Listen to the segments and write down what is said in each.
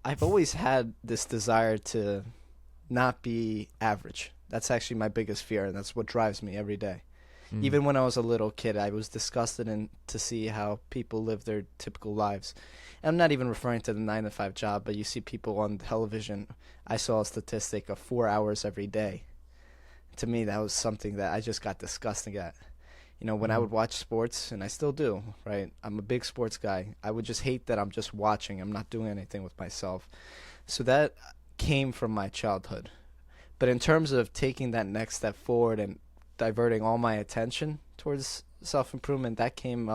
I've always had this desire to not be average. That's actually my biggest fear, and that's what drives me every day. Mm. Even when I was a little kid, I was disgusted to see how people live their typical lives. And I'm not even referring to the 9 to 5 job, but you see people on television. I saw a statistic of 4 hours every day. To me, that was something that I just got disgusting at. When I Mm. would watch sports, and I still do, right? I'm a big sports guy. I would just hate that I'm just watching. I'm not doing anything with myself. So that came from my childhood. But in terms of taking that next step forward and diverting all my attention towards self-improvement, that came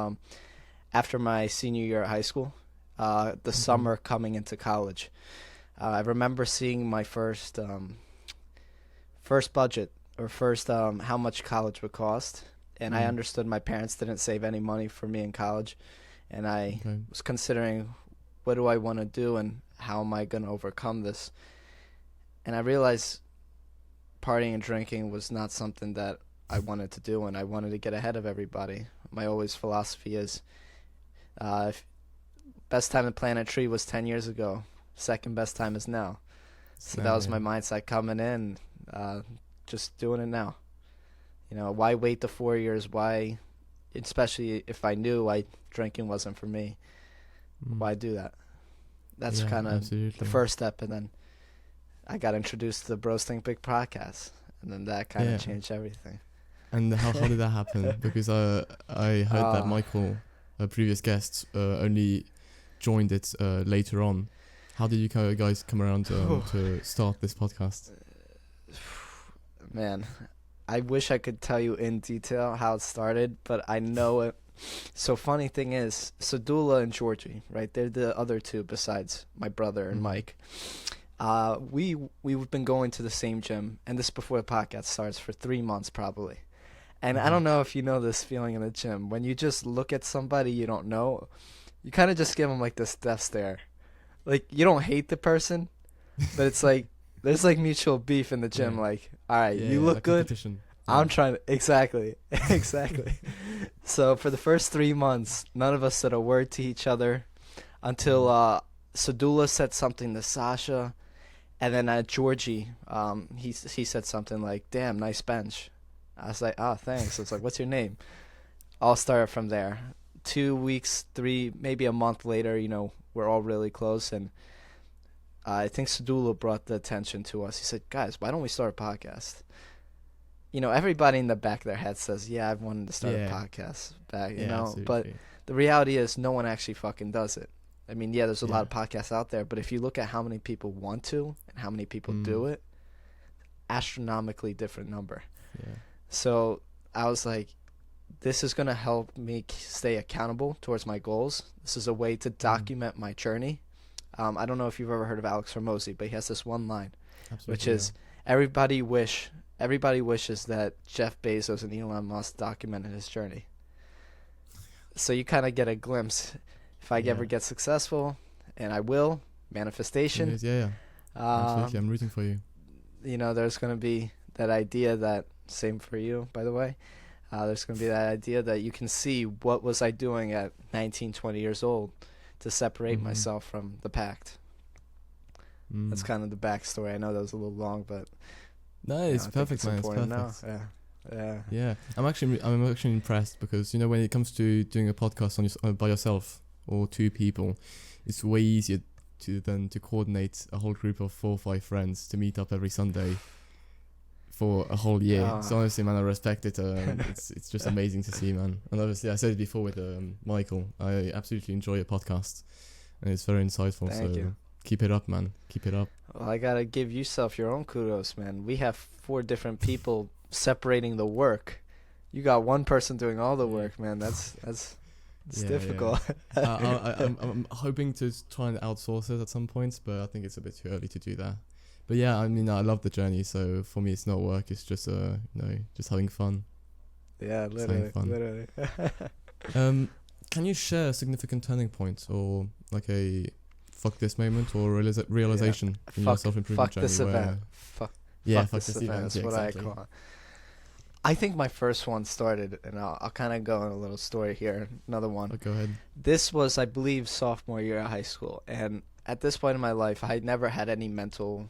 after my senior year at high school, the Okay. summer coming into college. I remember seeing my first budget, or first how much college would cost, and I Mm. understood my parents didn't save any money for me in college, and I Okay. was considering, what do I want to do and how am I going to overcome this? And I realized partying and drinking was not something that I wanted to do, and I wanted to get ahead of everybody. My always philosophy is, if best time to plant a tree was 10 years ago. Second best time is now. It's So that now, was yeah. my mindset coming in, just doing it now. Why wait the 4 years? Why, especially if I knew drinking wasn't for me, Mm. why do that? That's Yeah, kind of the absolutely. first step, and then I got introduced to the Bros Think Big podcast, and then that kind of Yeah. changed everything. And how did that happen? Because I heard that uh, Michael, a previous guest, only joined it later on. How did you guys come around to start this podcast? Man, I wish I could tell you in detail how it started, but I know it. So funny thing is, Sadula and Georgie, right? They're the other two besides my brother and Mm. Mike. We've been going to the same gym, and this is before the podcast starts, for 3 months probably. And I Okay. don't know if you know this feeling in the gym when you just look at somebody you don't know, you kind of just give them like this death stare. Like, you don't hate the person, but it's like there's like mutual beef in the gym. Yeah. Like, all right, Yeah, you yeah, look like good. competition. I'm Yeah. trying to exactly, exactly. So for the first 3 months, none of us said a word to each other until Mm. Sadula said something to Sasha, and then Georgie, he said something like, "Damn, nice bench." I was like, "Oh, thanks." I was like, "What's your name?" I'll start from there. 2 weeks, three, maybe a month later, we're all really close, and I think Sadula brought the attention to us. He said, "Guys, why don't we start a podcast?" Everybody in the back of their head says, "Yeah, I've wanted to start a Yeah. podcast back," Yeah, but absolutely. the reality is no one actually fucking does it. I mean, yeah, there's a lot Yeah. of podcasts out there, but if you look at how many people want to and how many people Mm. do it, astronomically different number. Yeah. So I was like, this is going to help me stay accountable towards my goals. This is a way to Mm. document my journey. I don't know if you've ever heard of Alex Hormozy, but he has this one line, which Absolutely, yeah. is, everybody wishes that Jeff Bezos and Elon Musk documented his journey. So you kind of get a glimpse. If I Yeah. ever get successful, and I will, It manifestation, is, yeah, yeah. Absolutely, um, I'm rooting for you. there's going to be that idea that, same for you, by the way, there's going to be that idea that you can see what was I doing at 19, 20 years old to separate Mm-hmm. myself from the pact. That's Mm. kind of the backstory. I know that was a little long, but No, it's I think perfect, it's man. It's important now. perfect. Yeah, yeah. Yeah, I'm actually impressed because when it comes to doing a podcast by yourself or two people, it's way easier than to coordinate a whole group of 4 or 5 friends to meet up every Sunday for a whole year. Ah. So honestly, man, I respect it. It's just amazing to see, man. And obviously, I said it before with Michael. I absolutely enjoy your podcast, and it's very insightful. Thank So you. keep it up, man. Keep it up. Well, I gotta give yourself your own kudos, man. We have 4 different people separating the work. You got one person doing all the Yeah. work, man. That's it's Yeah, difficult. I'm hoping to try and outsource it at some points, but I think it's a bit too early to do that. But yeah, I mean, I love the journey, so for me, it's not work. It's just just having fun. Yeah, Just having literally, fun. literally. Can you share a significant turning point or like a fuck this moment or realization in your Fuck, self-improvement fuck journey this where event. yeah, Fuck fuck this this event event, is yeah, what I exactly. call it. I think my first one started, and I'll kind of go on a little story here. Another one. Oh, go ahead. This was, I believe, sophomore year of high school, and at this point in my life, I never had any mental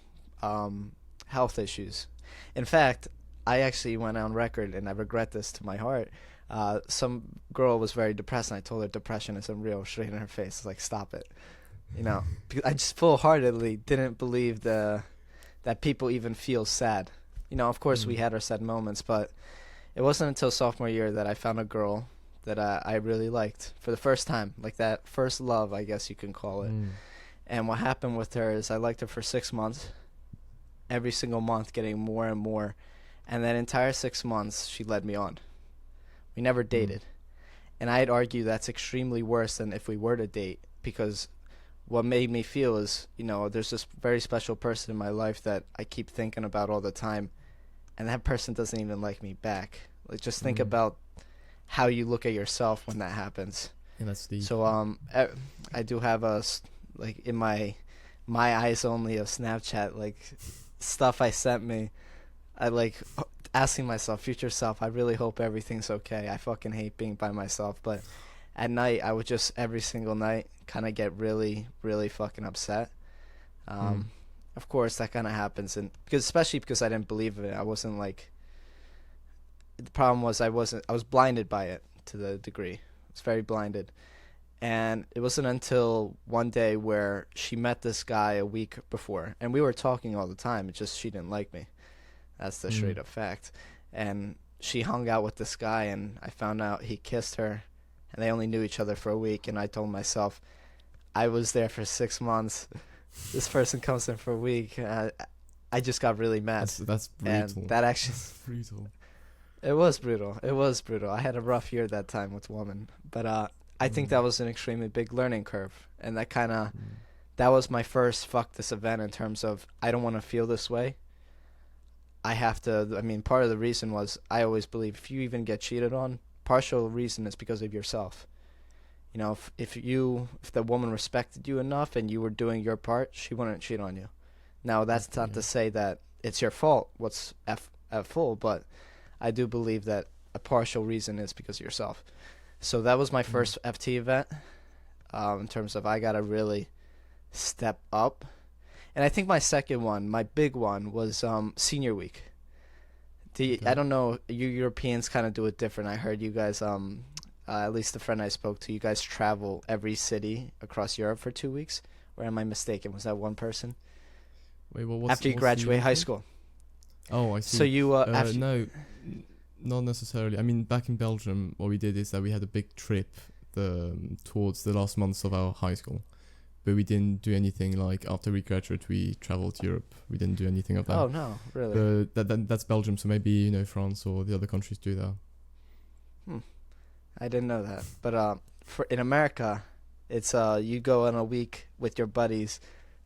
health issues. In fact, I actually went on record, and I regret this to my heart. Some girl was very depressed, and I told her depression isn't real, straight in her face. I was like, stop it. You know, because I just full-heartedly didn't believe that people even feel sad. You know, of course, we had our sad moments, but it wasn't until sophomore year that I found a girl that I really liked for the first time, like that first love, I guess you can call it. And what happened with her is I liked her for 6 months, every single month getting more and more. And that entire 6 months, she led me on. We never dated. And I'd argue that's extremely worse than if we were to date, because what made me feel is, you know, there's this very special person in my life that I keep thinking about all the time, and that person doesn't even like me back. Like, just think about how you look at yourself when that happens. Yeah, that's deep. So I do have like in my eyes only of Snapchat, like stuff I sent me. I like asking myself, future self, I really hope everything's okay. I fucking hate being by myself, but at night I would just every single night kind of get really, really fucking upset. Of course that kind of happens, and especially because I didn't believe it. I wasn't like, the problem was I was blinded by it to the degree. I was very blinded. And it wasn't until one day where she met this guy a week before, and we were talking all the time. It's just she didn't like me. That's the straight up fact. And she hung out with this guy, and I found out he kissed her, and they only knew each other for a week. And I told myself, I was there for 6 months. This person comes in for a week. I just got really mad. That's brutal. And that actually, brutal. It was brutal. It was brutal. I had a rough year that time with women, but I think that was an extremely big learning curve, and that kind of that was my first fuck this event in terms of I don't want to feel this way. I have to. I mean, part of the reason was I always believe if you even get cheated on, partial reason is because of yourself. You know, if the woman respected you enough and you were doing your part, she wouldn't cheat on you. Now that's not to say that it's your fault. What's at full, but I do believe that a partial reason is because of yourself. So that was my first FT event, in terms of I got to really step up. And I think my second one, my big one, was senior week. I don't know, you Europeans kind of do it different. I heard you guys, at least the friend I spoke to, you guys travel every city across Europe for 2 weeks. Or am I mistaken? Was that one person? Wait, well, after you graduate high school. Oh, I see. So you no, not necessarily. I mean, back in Belgium, what we did is that we had a big trip towards the last months of our high school, but we didn't do anything like after we graduated. We traveled to Europe. We didn't do anything of that. Oh no, really? But that's Belgium. So maybe France or the other countries do that. I didn't know that. But in America, it's you go on a week with your buddies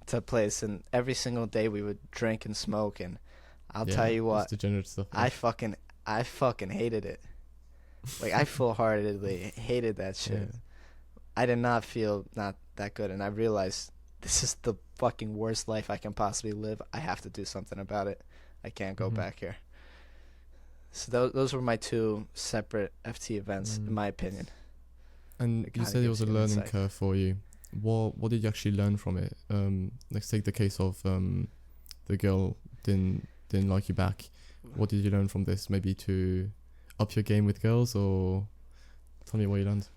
to a place, and every single day we would drink and smoke, and I'll tell you what, degenerate stuff. I fucking hated it. Like, I full-heartedly hated that shit. Yeah. I did not feel not that good, and I realized this is the fucking worst life I can possibly live. I have to do something about it. I can't go back here. So those were my two separate FT events, in my opinion. And you said it was a learning curve for you. What did you actually learn from it? Let's take the case of the girl didn't like you back. What did you learn from this? Maybe to up your game with girls, or tell me what you learned.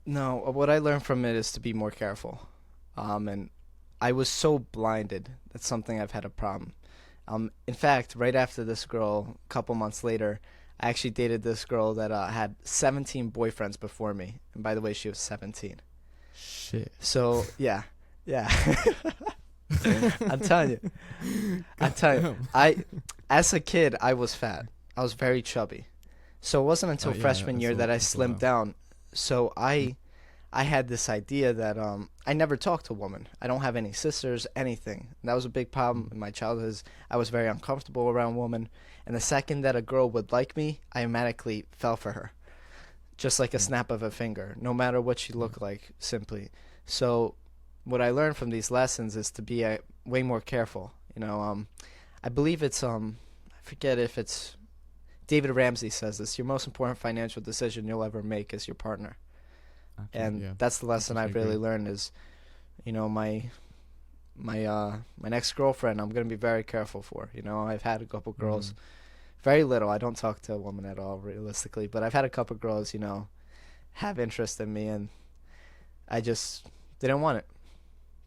No, what I learned from it is to be more careful. And I was so blinded. That's something I've had a problem. In fact, right after this girl, a couple months later, I actually dated this girl that had 17 boyfriends before me. And by the way, she was 17. Shit. So, yeah. I'm telling you. As a kid, I was fat. I was very chubby. So it wasn't until freshman year that I slimmed down. So I had this idea that I never talked to a woman. I don't have any sisters, anything. And that was a big problem in my childhood. I was very uncomfortable around women. And the second that a girl would like me, I automatically fell for her. Just like a snap of a finger, no matter what she looked like, simply. So what I learned from these lessons is to be way more careful. You know, I believe it's I forget if it's David Ramsey says this. Your most important financial decision you'll ever make is your partner. And that's the lesson I've really learned is, my next girlfriend, I'm gonna be very careful for. I've had a couple girls, Mm. very little. I don't talk to a woman at all, realistically, but I've had a couple girls, have interest in me, and I just didn't want it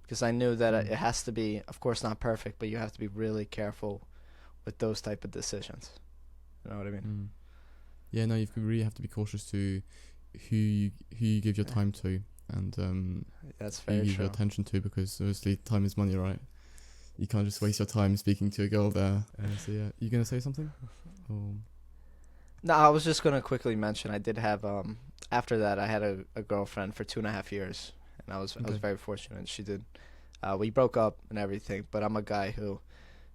because I knew that Mm. it has to be, of course, not perfect, but you have to be really careful with those type of decisions. You know what I mean? Mm. Yeah, no, you really have to be cautious to who you give your time to, and That's who you very give your true. attention to, because obviously time is money, right? You can't just waste your time speaking to a girl there. So yeah, you gonna say something? Or No, I was just gonna quickly mention I did have after that I had a girlfriend for 2.5 years, and I was okay. very fortunate. She did. We broke up and everything, but I'm a guy who,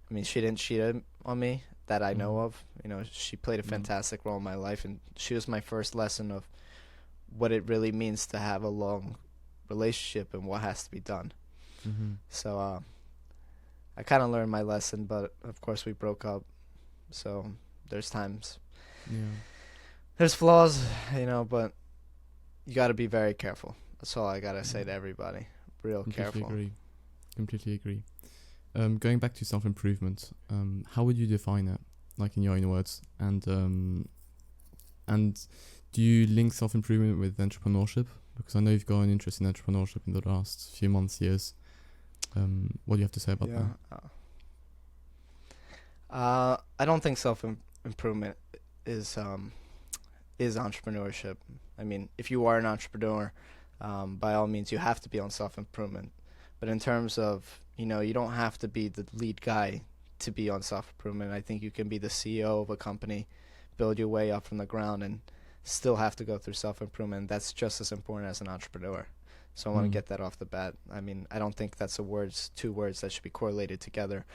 I mean, she didn't cheat on me that I know Mm. of. She played a Mm. fantastic role in my life, and she was my first lesson of what it really means to have a long relationship and what has to be done. Mm-hmm. So I kind of learned my lesson, but of course we broke up. So there's times, Yeah. there's flaws, but you got to be very careful. That's all I gotta say Yeah. to everybody. Real Completely careful. agree. Completely agree. Going back to self-improvement, how would you define it, like in your own words? And do you link self-improvement with entrepreneurship? Because I know you've got an interest in entrepreneurship in the last few months, years. What do you have to say about Yeah. I don't think self improvement is entrepreneurship. I mean, if you are an entrepreneur, by all means, you have to be on self improvement. But in terms of, you don't have to be the lead guy to be on self improvement. I think you can be the CEO of a company, build your way up from the ground, and still have to go through self improvement. That's just as important as an entrepreneur. So I want to that? get that off the bat. I mean, I don't think that's two words that should be correlated together.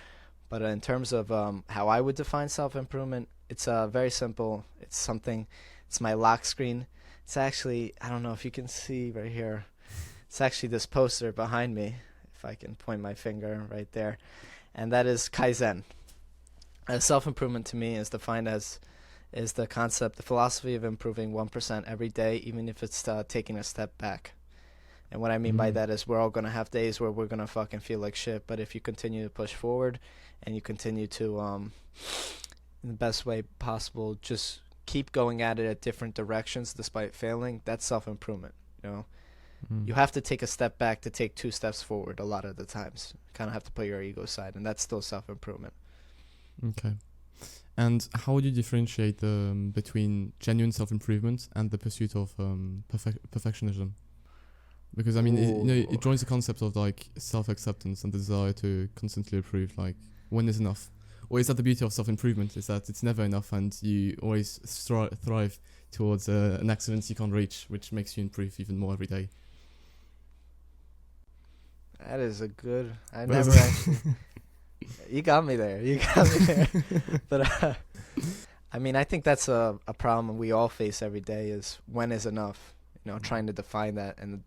But in terms of how I would define self improvement, it's very simple. It's my lock screen. It's actually, I don't know if you can see right here. It's actually this poster behind me, if I can point my finger right there. And that is Kaizen. Self improvement to me is defined as is the concept, the philosophy of improving 1% every day, even if it's taking a step back. And what I mean by Mm. that is we're all going to have days where we're going to fucking feel like shit. But if you continue to push forward and you continue to, in the best way possible, just keep going at it at different directions despite failing, that's self-improvement. Mm. You have to take a step back to take 2 steps forward a lot of the times. You kind of have to put your ego aside, and that's still self-improvement. Okay. And how would you differentiate between genuine self-improvement and the pursuit of perfectionism? Because I mean, it joins the concept of like self-acceptance and the desire to constantly improve. Like, when is enough? Or is that the beauty of self-improvement? Is that it's never enough, and you always thrive towards an excellence you can't reach, which makes you improve even more every day. That is a good. I That's- never actually. You got me there. You got me there. But I mean, I think that's a problem we all face every day. Is when is enough? Trying to define that, and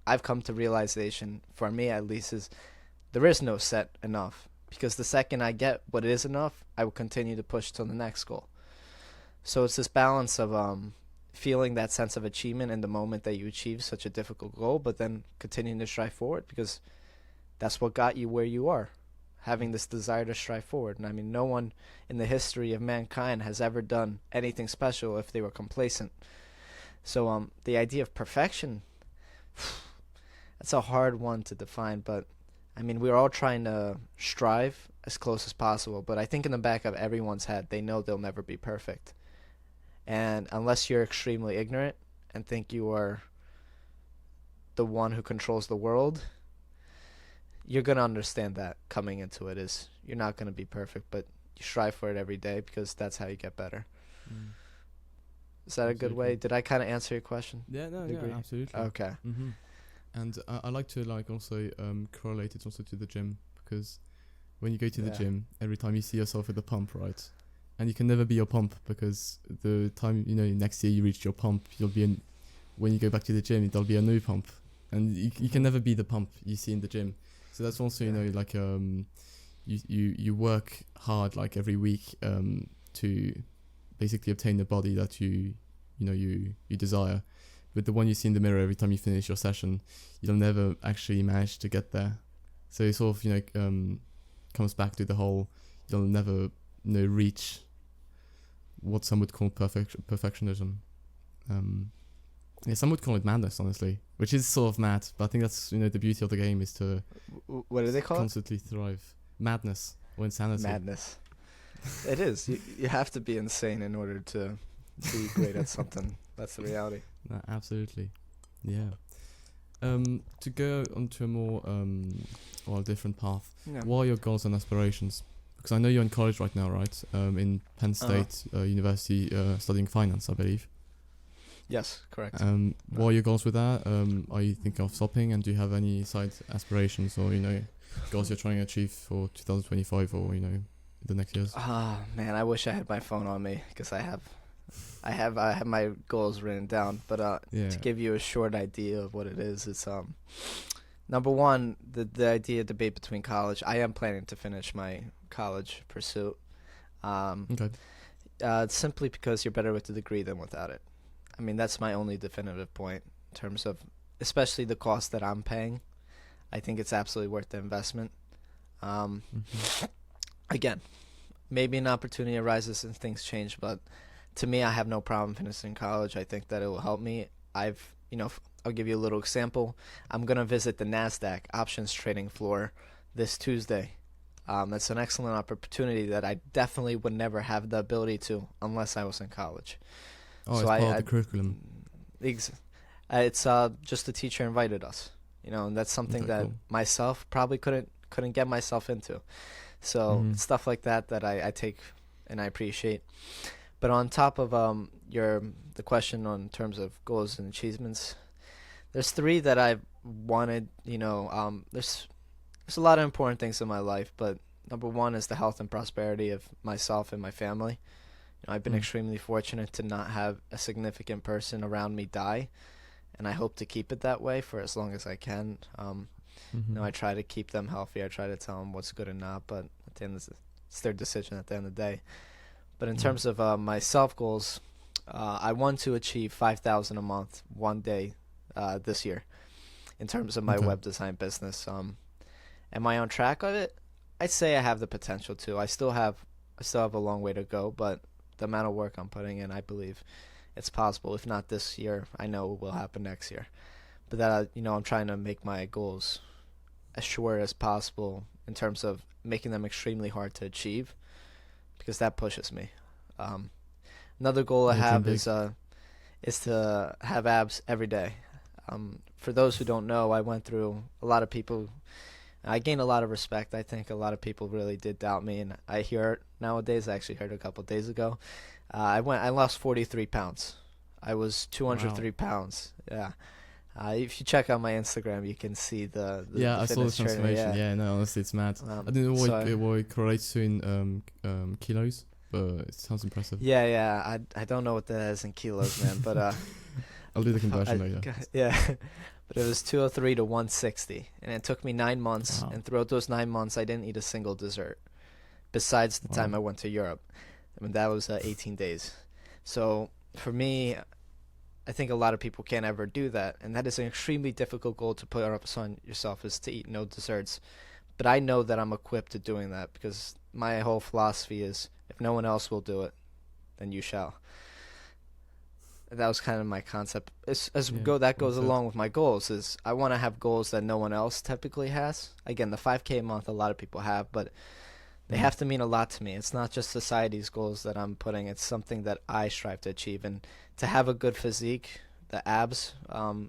I've come to realization, for me at least, is there is no set enough. Because the second I get what is enough, I will continue to push to the next goal. So it's this balance of feeling that sense of achievement in the moment that you achieve such a difficult goal, but then continuing to strive forward because that's what got you where you are, having this desire to strive forward. And I mean, no one in the history of mankind has ever done anything special if they were complacent. So the idea of perfection, that's a hard one to define, but I mean, we're all trying to strive as close as possible, but I think in the back of everyone's head, they know they'll never be perfect. And unless you're extremely ignorant and think you are the one who controls the world, you're going to understand that coming into it is you're not going to be perfect, but you strive for it every day because that's how you get better. Mm. Is that a good way? Absolutely. Did I kind of answer your question? Yeah, no, Agree? yeah, absolutely. Okay. Mm-hmm. And I like to like also correlate it also to the gym, because when you go to the Yeah. gym, every time you see yourself at the pump, right? And you can never be your pump, because the time next year you reach your pump, when you go back to the gym, there'll be a new pump, and you can never be the pump you see in the gym. So that's also like you work hard like every week to basically obtain the body that you desire. but the one you see in the mirror every time you finish your session, you'll never actually manage to get there. So it sort of, comes back to the whole, you'll never, reach what some would call perfectionism. Yeah, some would call it madness, honestly, which is sort of mad, but I think that's, the beauty of the game is to What do they call it? constantly thrive. Madness or insanity. Madness. It is. You have to be insane in order to be great at something. That's the reality. No, absolutely. Yeah. To go onto a more or a different path, Yeah. what are your goals and aspirations? Because I know you're in college right now, right? In Penn State University, studying finance, I believe. Yes, correct. What are your goals with that? Are you thinking of stopping, and do you have any side aspirations or goals you're trying to achieve for 2025 or the next years? Man, I wish I had my phone on me because I have my goals written down. But to give you a short idea of what it is, it's number one, the idea debate between college. I am planning to finish my college pursuit. Okay. Simply because you're better with the degree than without it. I mean, that's my only definitive point in terms of, especially the cost that I'm paying. I think it's absolutely worth the investment. Again, maybe an opportunity arises and things change, but to me, I have no problem finishing college. I think that it will help me. I'll give you a little example. I'm going to visit the NASDAQ options trading floor this Tuesday. That's an excellent opportunity that I definitely would never have the ability to unless I was in college. Oh, so it's part of the curriculum. It's just the teacher invited us, and that's something that cool. myself probably couldn't get myself into. So stuff like that I take and I appreciate. But on top of the question on terms of goals and achievements, there's three that I've wanted. There's a lot of important things in my life, but number one is the health and prosperity of myself and my family. I've been extremely fortunate to not have a significant person around me die, and I hope to keep it that way for as long as I can. I try to keep them healthy. I try to tell them what's good and not, but at the end, it's their decision at the end of the day. But in terms of my self goals, I want to achieve 5,000 a month one day this year. In terms of my web design business, am I on track of it? I'd say I have the potential to. I still have a long way to go, but the amount of work I'm putting in, I believe it's possible. If not this year, I know it will happen next year. But that I'm trying to make my goals as short as possible in terms of making them extremely hard to achieve, because that pushes me. Another goal I have is to have abs every day. For those who don't know, I went through a lot of people. I gained a lot of respect. I think a lot of people really did doubt me, and I hear it nowadays. I actually heard it a couple of days ago. I lost 43 pounds. I was 203 pounds. Yeah. If you check out my Instagram, you can see the I saw the transformation. Yeah, no, honestly, it's mad. I didn't know what it correlates to in kilos, but it sounds impressive. Yeah. I don't know what that is in kilos, man, but I'll do the conversion later. Yeah. But it was 203 to 160, and it took me 9 months. Wow. And throughout those 9 months, I didn't eat a single dessert, besides the time I went to Europe. I mean, that was 18 days. So for me, I think a lot of people can't ever do that, and that is an extremely difficult goal to put up on yourself, is to eat no desserts. But I know that I'm equipped to doing that, because my whole philosophy is, if no one else will do it, then you shall. That was kind of my concept. That goes along with my goals. Is I want to have goals that no one else typically has. Again, the 5K a month a lot of people have, but they have to mean a lot to me. It's not just society's goals that I'm putting. It's something that I strive to achieve. And to have a good physique, the abs,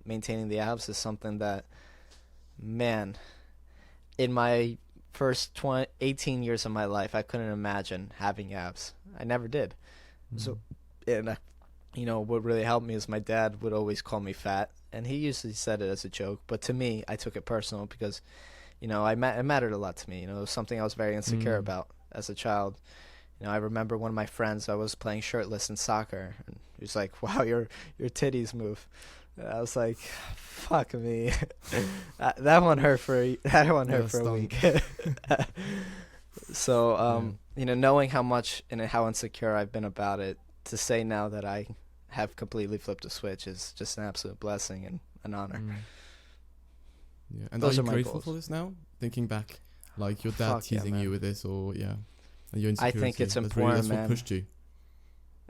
maintaining the abs is something that, man, in my first 18 years of my life, I couldn't imagine having abs. I never did. So, and what really helped me is my dad would always call me fat, and he usually said it as a joke, but to me, I took it personal because, it mattered a lot to me. It was something I was very insecure about as a child. I remember one of my friends, I was playing shirtless in soccer, and he was like, "Wow, your titties move." And I was like, "Fuck me." that one hurt for a week. So, knowing how much and how insecure I've been about it, to say now that I have completely flipped a switch is just an absolute blessing and an honor. Yeah, and Those are are you my grateful goals. for this now? Thinking back, like your dad Fuck yeah, teasing you man. with this, or yeah, and your I insecurity. think it's That's really important, that's what man. pushed you.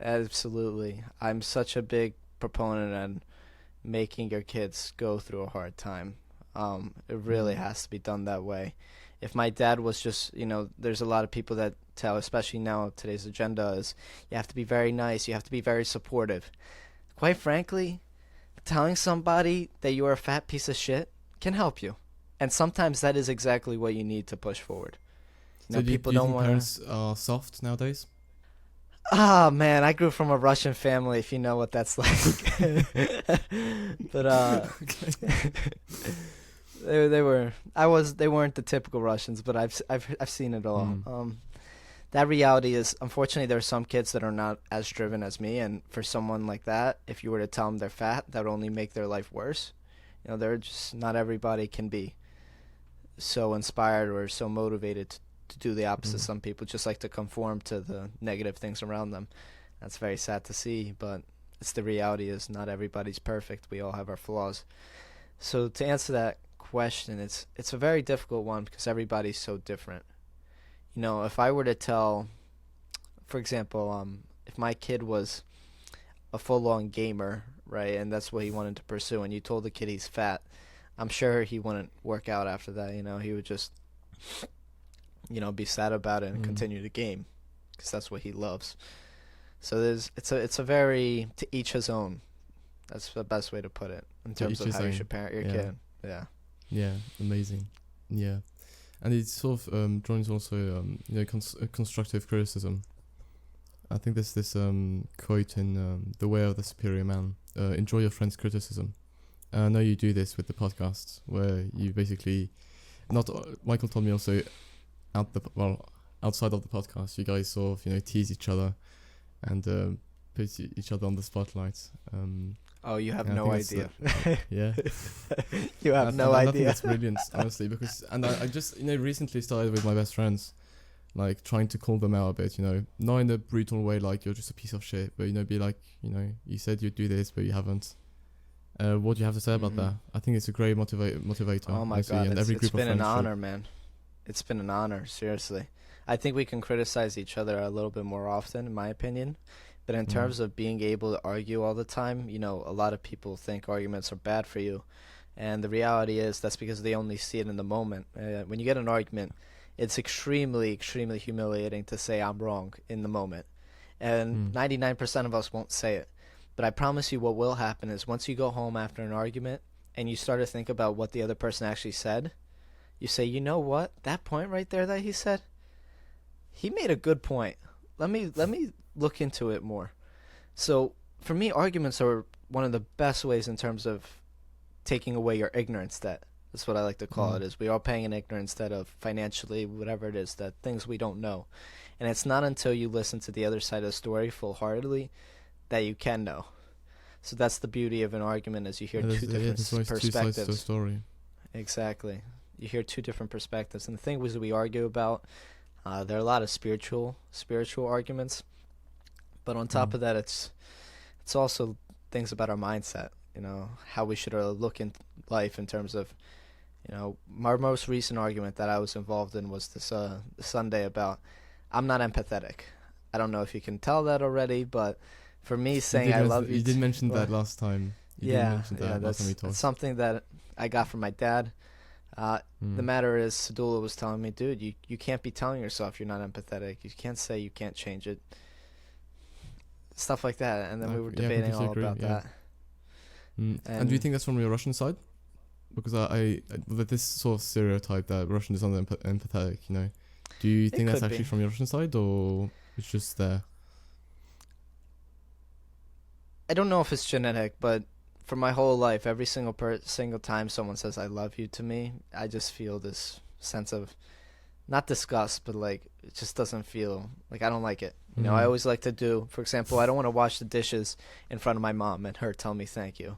Absolutely. I'm such a big proponent on making your kids go through a hard time. It really has to be done that way. If my dad was just, there's a lot of people that tell, especially now today's agenda is you have to be very nice, you have to be very supportive. Quite frankly, telling somebody that you are a fat piece of shit can help you. And sometimes that is exactly what you need to push forward. So People do you don't think want to. parents are soft nowadays? Ah, man, I grew from a Russian family, if you know what that's like. But they weren't the typical Russians, but I've seen it all. That reality is, unfortunately, there are some kids that are not as driven as me, and for someone like that, if you were to tell them they're fat, that would only make their life worse. They're just not everybody can be so inspired or so motivated to do the opposite. Some people just like to conform to the negative things around them. That's very sad to see, but it's the reality is not everybody's perfect. We all have our flaws. So to answer that question, it's a very difficult one because everybody's so different. If I were to tell, for example, if my kid was a full-on gamer, right, and that's what he wanted to pursue, and you told the kid he's fat, I'm sure he wouldn't work out after that. He would just, be sad about it and continue to game because that's what he loves. So it's a very to each his own. That's the best way to put it in terms of how you should parent your kid. Yeah. Yeah, amazing. Yeah, and it sort of joins also constructive criticism. I think there's this quote in The Way of the Superior Man. Enjoy your friend's criticism. I know you do this with the podcasts, where you basically, Michael told me also, outside of the podcast, you guys sort of tease each other, and put each other on the spotlight. Oh, you have no idea. Yeah, you have no idea. I think that's brilliant, honestly, because I just recently started with my best friends, like trying to call them out a bit, not in a brutal way, like you're just a piece of shit, but be like, you said you'd do this, but you haven't. What do you have to say about that? I think it's a great motivator. Oh my honestly, God, and every it's group been of an friends honor, man. It's been an honor, seriously. I think we can criticize each other a little bit more often, in my opinion. But in terms of being able to argue all the time, a lot of people think arguments are bad for you. And the reality is that's because they only see it in the moment. When you get an argument, it's extremely, extremely humiliating to say I'm wrong in the moment. And 99% of us won't say it. But I promise you what will happen is once you go home after an argument and you start to think about what the other person actually said, you say, you know what? That point right there that he said, he made a good point. Let me look into it more. So for me, arguments are one of the best ways in terms of taking away your ignorance debt. That's what I like to call it, is we are paying an ignorance debt of financially, whatever it is, that things we don't know. And it's not until you listen to the other side of the story full-heartedly that you can know. So that's the beauty of an argument, is you hear two different perspectives. Two sides to a story. Exactly. You hear two different perspectives. And the thing was we argue about, there are a lot of spiritual arguments. But on top of that, it's also things about our mindset, how we should look in life in terms of, my most recent argument that I was involved in was this Sunday about I'm not empathetic. I don't know if you can tell that already, but for me saying I love you... You did mention that last time. That's something that I got from my dad. The matter is, Sadula was telling me, dude, you can't be telling yourself you're not empathetic. You can't say you can't change it. Stuff like that. And then we were debating all about that. And do you think that's from your Russian side? Because I with this sort of stereotype that Russian is not empathetic, do you think that's actually from your Russian side, or it's just there? I don't know if it's genetic, but for my whole life, every single time someone says I love you to me, I just feel this sense of, not disgust, but like it just doesn't feel like, I don't like it. I always like to do, for example, I don't want to wash the dishes in front of my mom and her tell me thank you.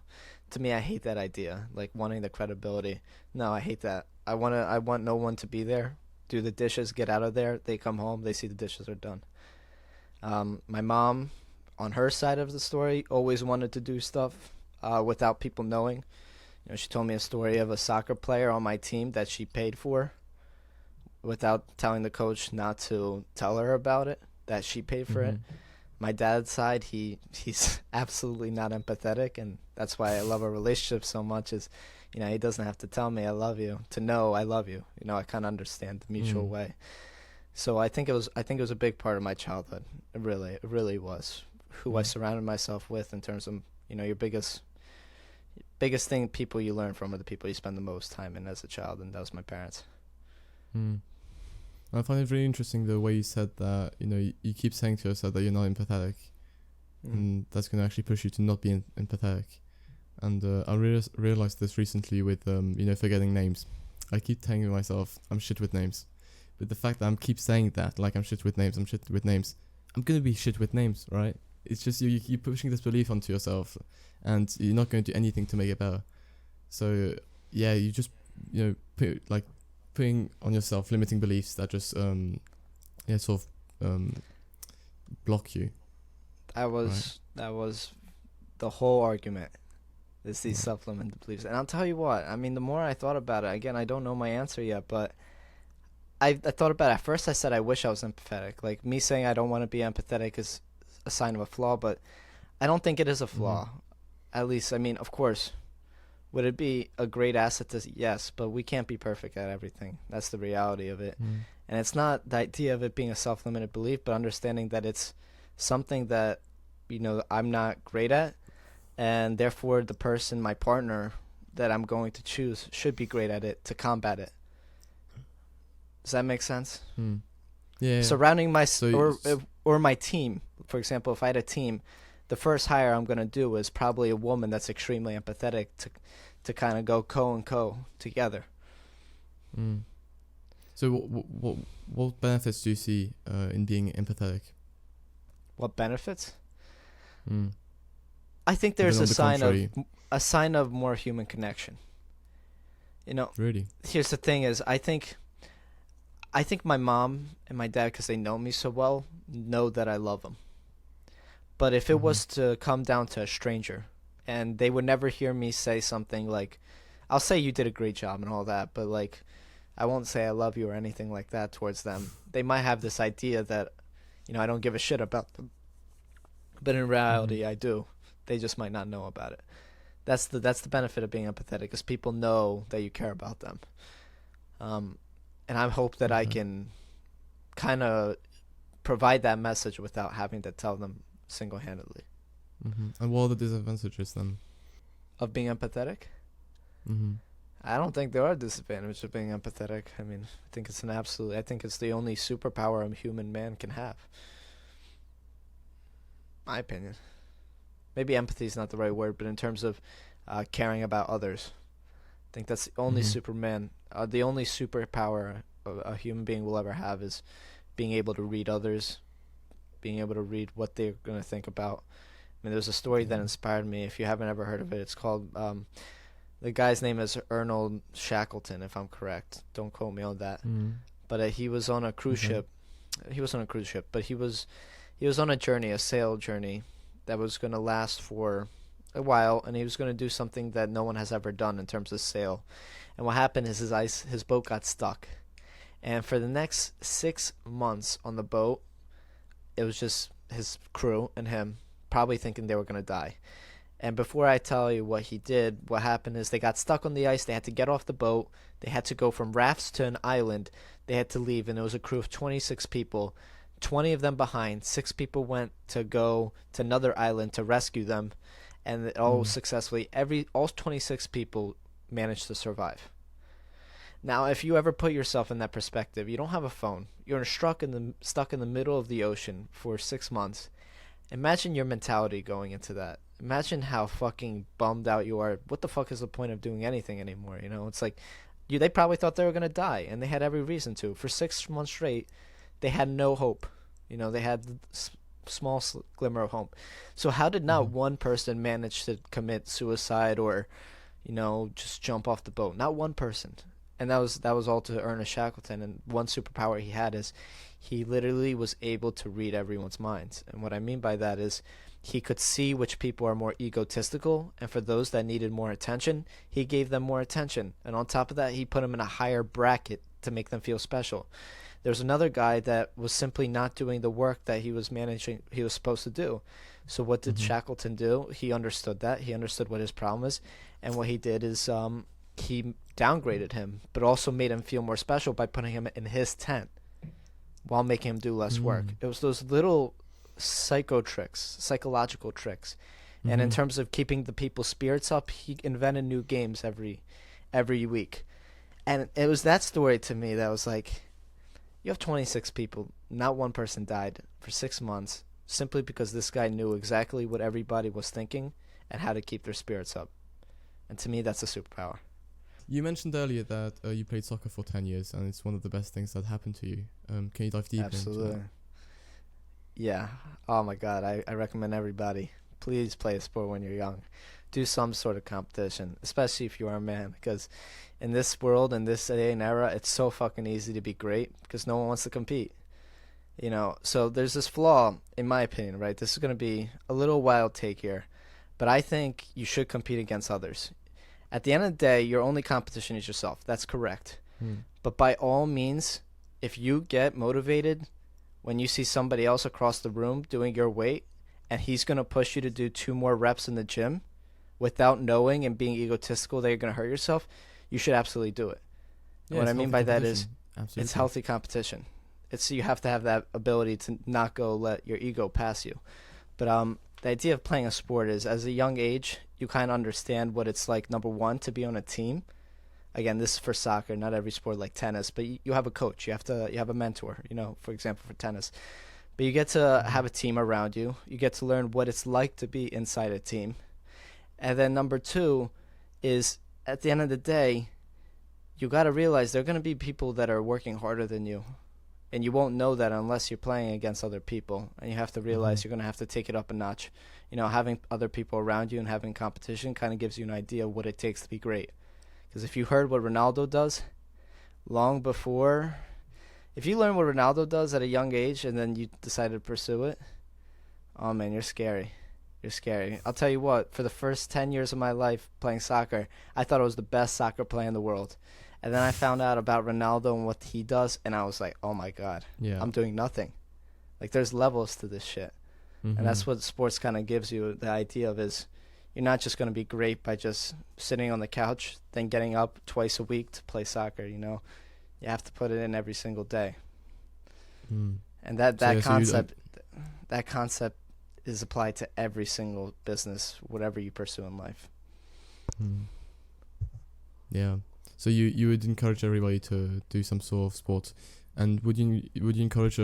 To me, I hate that idea, like wanting the credibility. No, I hate that. I want no one to be there, do the dishes, get out of there. They come home, they see the dishes are done. My mom, on her side of the story, always wanted to do stuff without people knowing. You know, she told me a story of a soccer player on my team that she paid for without telling the coach not to tell her about it, that she paid for it. My dad's side, he's absolutely not empathetic, and that's why I love our relationship so much is, you know, he doesn't have to tell me I love you to know I love you. You know, I kind of understand the mutual way. So I think it was a big part of my childhood. It really was. Who I surrounded myself with in terms of, you know, your biggest thing, people you learn from are the people you spend the most time in as a child, and that was my parents. I find it really interesting the way you said that, you know, you keep saying to yourself that you're not empathetic, and that's going to actually push you to not be empathetic. And I realized this recently with, you know, forgetting names. I keep telling myself I'm shit with names. But the fact that I keep saying that, like I'm shit with names, I'm going to be shit with names, right? It's just you're pushing this belief onto yourself, and you're not going to do anything to make it better. So, yeah, you just, you know, putting on yourself limiting beliefs that just, sort of block you. That was the whole argument. Is these self-limiting beliefs. And I'll tell you what, I mean, the more I thought about it, again, I don't know my answer yet, but I thought about it. At first I said I wish I was empathetic. Like, me saying I don't want to be empathetic is a sign of a flaw, but I don't think it is a flaw. At least, I mean, of course, would it be a great asset to, yes, but we can't be perfect at everything. That's the reality of it. And it's not the idea of it being a self-limited belief, but understanding that it's something that, you know, I'm not great at, and therefore the person, my partner, that I'm going to choose should be great at it to combat it. Does that make sense? Yeah. Surrounding my or my team, for example, if I had a team, the first hire I'm going to do is probably a woman that's extremely empathetic to kind of go co together. So what benefits do you see in being empathetic? What benefits? I think there's a sign of more human connection. You know, really. Here's the thing: is I think my mom and my dad, because they know me so well, know that I love them. But if it was to come down to a stranger, and they would never hear me say something like, I'll say you did a great job and all that, but like, I won't say I love you or anything like that towards them. They might have this idea that, you know, I don't give a shit about them. But in reality, I do. They just might not know about it. That's the benefit of being empathetic, is people know that you care about them. And I hope that I can kind of provide that message without having to tell them single-handedly. And what are the disadvantages then? Of being empathetic? I don't think there are disadvantages of being empathetic. I mean, I think it's the only superpower a human man can have. My opinion. Maybe empathy is not the right word, but in terms of caring about others, I think that's the only the only superpower a human being will ever have is being able to read others, being able to read what they're going to think about. I mean, there's a story that inspired me. If you haven't ever heard of it, it's called, the guy's name is Ernest Shackleton, if I'm correct. Don't quote me on that. But he was on a cruise ship. He was on a cruise ship, but he was on a journey, a sail journey, that was going to last for a while, and he was going to do something that no one has ever done in terms of sail. And what happened is his boat got stuck. And for the next 6 months on the boat, it was just his crew and him, probably thinking they were going to die. And before I tell you what he did, what happened is they got stuck on the ice. They had to get off the boat. They had to go from rafts to an island. They had to leave, and it was a crew of 26 people. 20 of them behind. 6 people went to go to another island to rescue them, and all successfully. All 26 people managed to survive. Now, if you ever put yourself in that perspective, you don't have a phone. You're stuck in the middle of the ocean for 6 months. Imagine your mentality going into that. Imagine how fucking bummed out you are. What the fuck is the point of doing anything anymore? You know, it's like they probably thought they were gonna die, and they had every reason to. For 6 months straight, they had no hope. You know, they had small glimmer of hope. So how did not one person manage to commit suicide or, you know, just jump off the boat? Not one person. And that was all to Ernest Shackleton. And one superpower he had is he literally was able to read everyone's minds. And what I mean by that is he could see which people are more egotistical, and for those that needed more attention, he gave them more attention. And on top of that, he put them in a higher bracket to make them feel special. There's another guy that was simply not doing the work that he was supposed to do. So what did Shackleton do? He understood that. He understood what his problem is. And what he did is he downgraded him, but also made him feel more special by putting him in his tent while making him do less work. It was those little psychological tricks. And in terms of keeping the people's spirits up, he invented new games every week. And it was that story to me that was like, you have 26 people, not one person died for 6 months, simply because this guy knew exactly what everybody was thinking and how to keep their spirits up. And to me, that's a superpower. You mentioned earlier that you played soccer for 10 years and it's one of the best things that happened to you. Can you dive deeper into that? Yeah. Oh my God. I recommend everybody, please play a sport when you're young. Do some sort of competition, especially if you are a man, because in this world, in this day and era, it's so fucking easy to be great because no one wants to compete. You know, so there's this flaw, in my opinion, right? This is going to be a little wild take here, but I think you should compete against others. At the end of the day, your only competition is yourself. That's correct. But by all means, if you get motivated when you see somebody else across the room doing your weight and he's going to push you to do 2 more reps in the gym without knowing and being egotistical that you're going to hurt yourself, you should absolutely do it. Yeah, what I mean by that is it's healthy competition. You have to have that ability to not let your ego pass you. But the idea of playing a sport is, as a young age, you kind of understand what it's like, number one, to be on a team. Again, this is for soccer, not every sport like tennis, but you have a coach. You have a mentor, for example, for tennis. But you get to have a team around you. You get to learn what it's like to be inside a team. And then number 2 is, at the end of the day, you got to realize there are going to be people that are working harder than you. And you won't know that unless you're playing against other people. And you have to realize you're going to have to take it up a notch. Having other people around you and having competition kind of gives you an idea of what it takes to be great. Because if you heard what Ronaldo does long before, if you learn what Ronaldo does at a young age and then you decide to pursue it, oh man, you're scary. You're scary. I'll tell you what, for the first 10 years of my life playing soccer, I thought I was the best soccer player in the world. And then I found out about Ronaldo and what he does, and I was like, oh my God, I'm doing nothing. Like, there's levels to this shit. And that's what sports kind of gives you the idea of, is you're not just going to be great by just sitting on the couch, then getting up twice a week to play soccer, You have to put it in every single day. And that concept is applied to every single business, whatever you pursue in life. Yeah. So you would encourage everybody to do some sort of sport, and would you encourage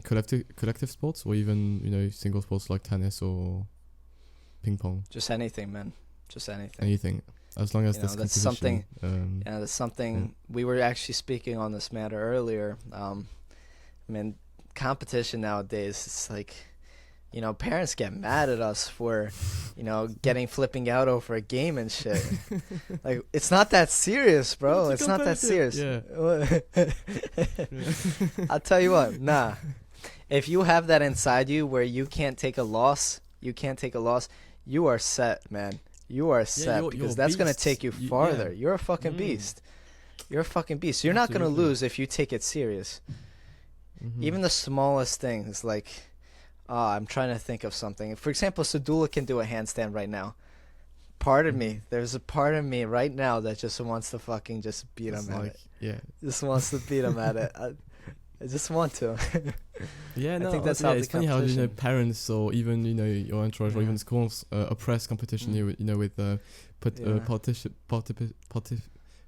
collective sports, or even single sports like tennis or ping pong? Just anything, man. Just anything. Anything, as long as that's something. That's something. We were actually speaking on this matter earlier. Competition nowadays, it's like, parents get mad at us for, flipping out over a game and shit. Like, it's not that serious, bro. It's not that serious. Yeah. I'll tell you what, nah. If you have that inside you where you can't take a loss, you are set, man. You are set, because that's going to take you farther. You're a fucking beast. You're a fucking beast. You're not going to lose if you take it serious. Even the smallest things, like, I'm trying to think of something. For example, Sadula can do a handstand right now. There's a part of me right now that just wants to fucking just beat him at it. Yeah. Just wants to beat him at it. I just want to. Yeah, no, I think that's it's funny how parents or even your entourage or even schools oppress competition. With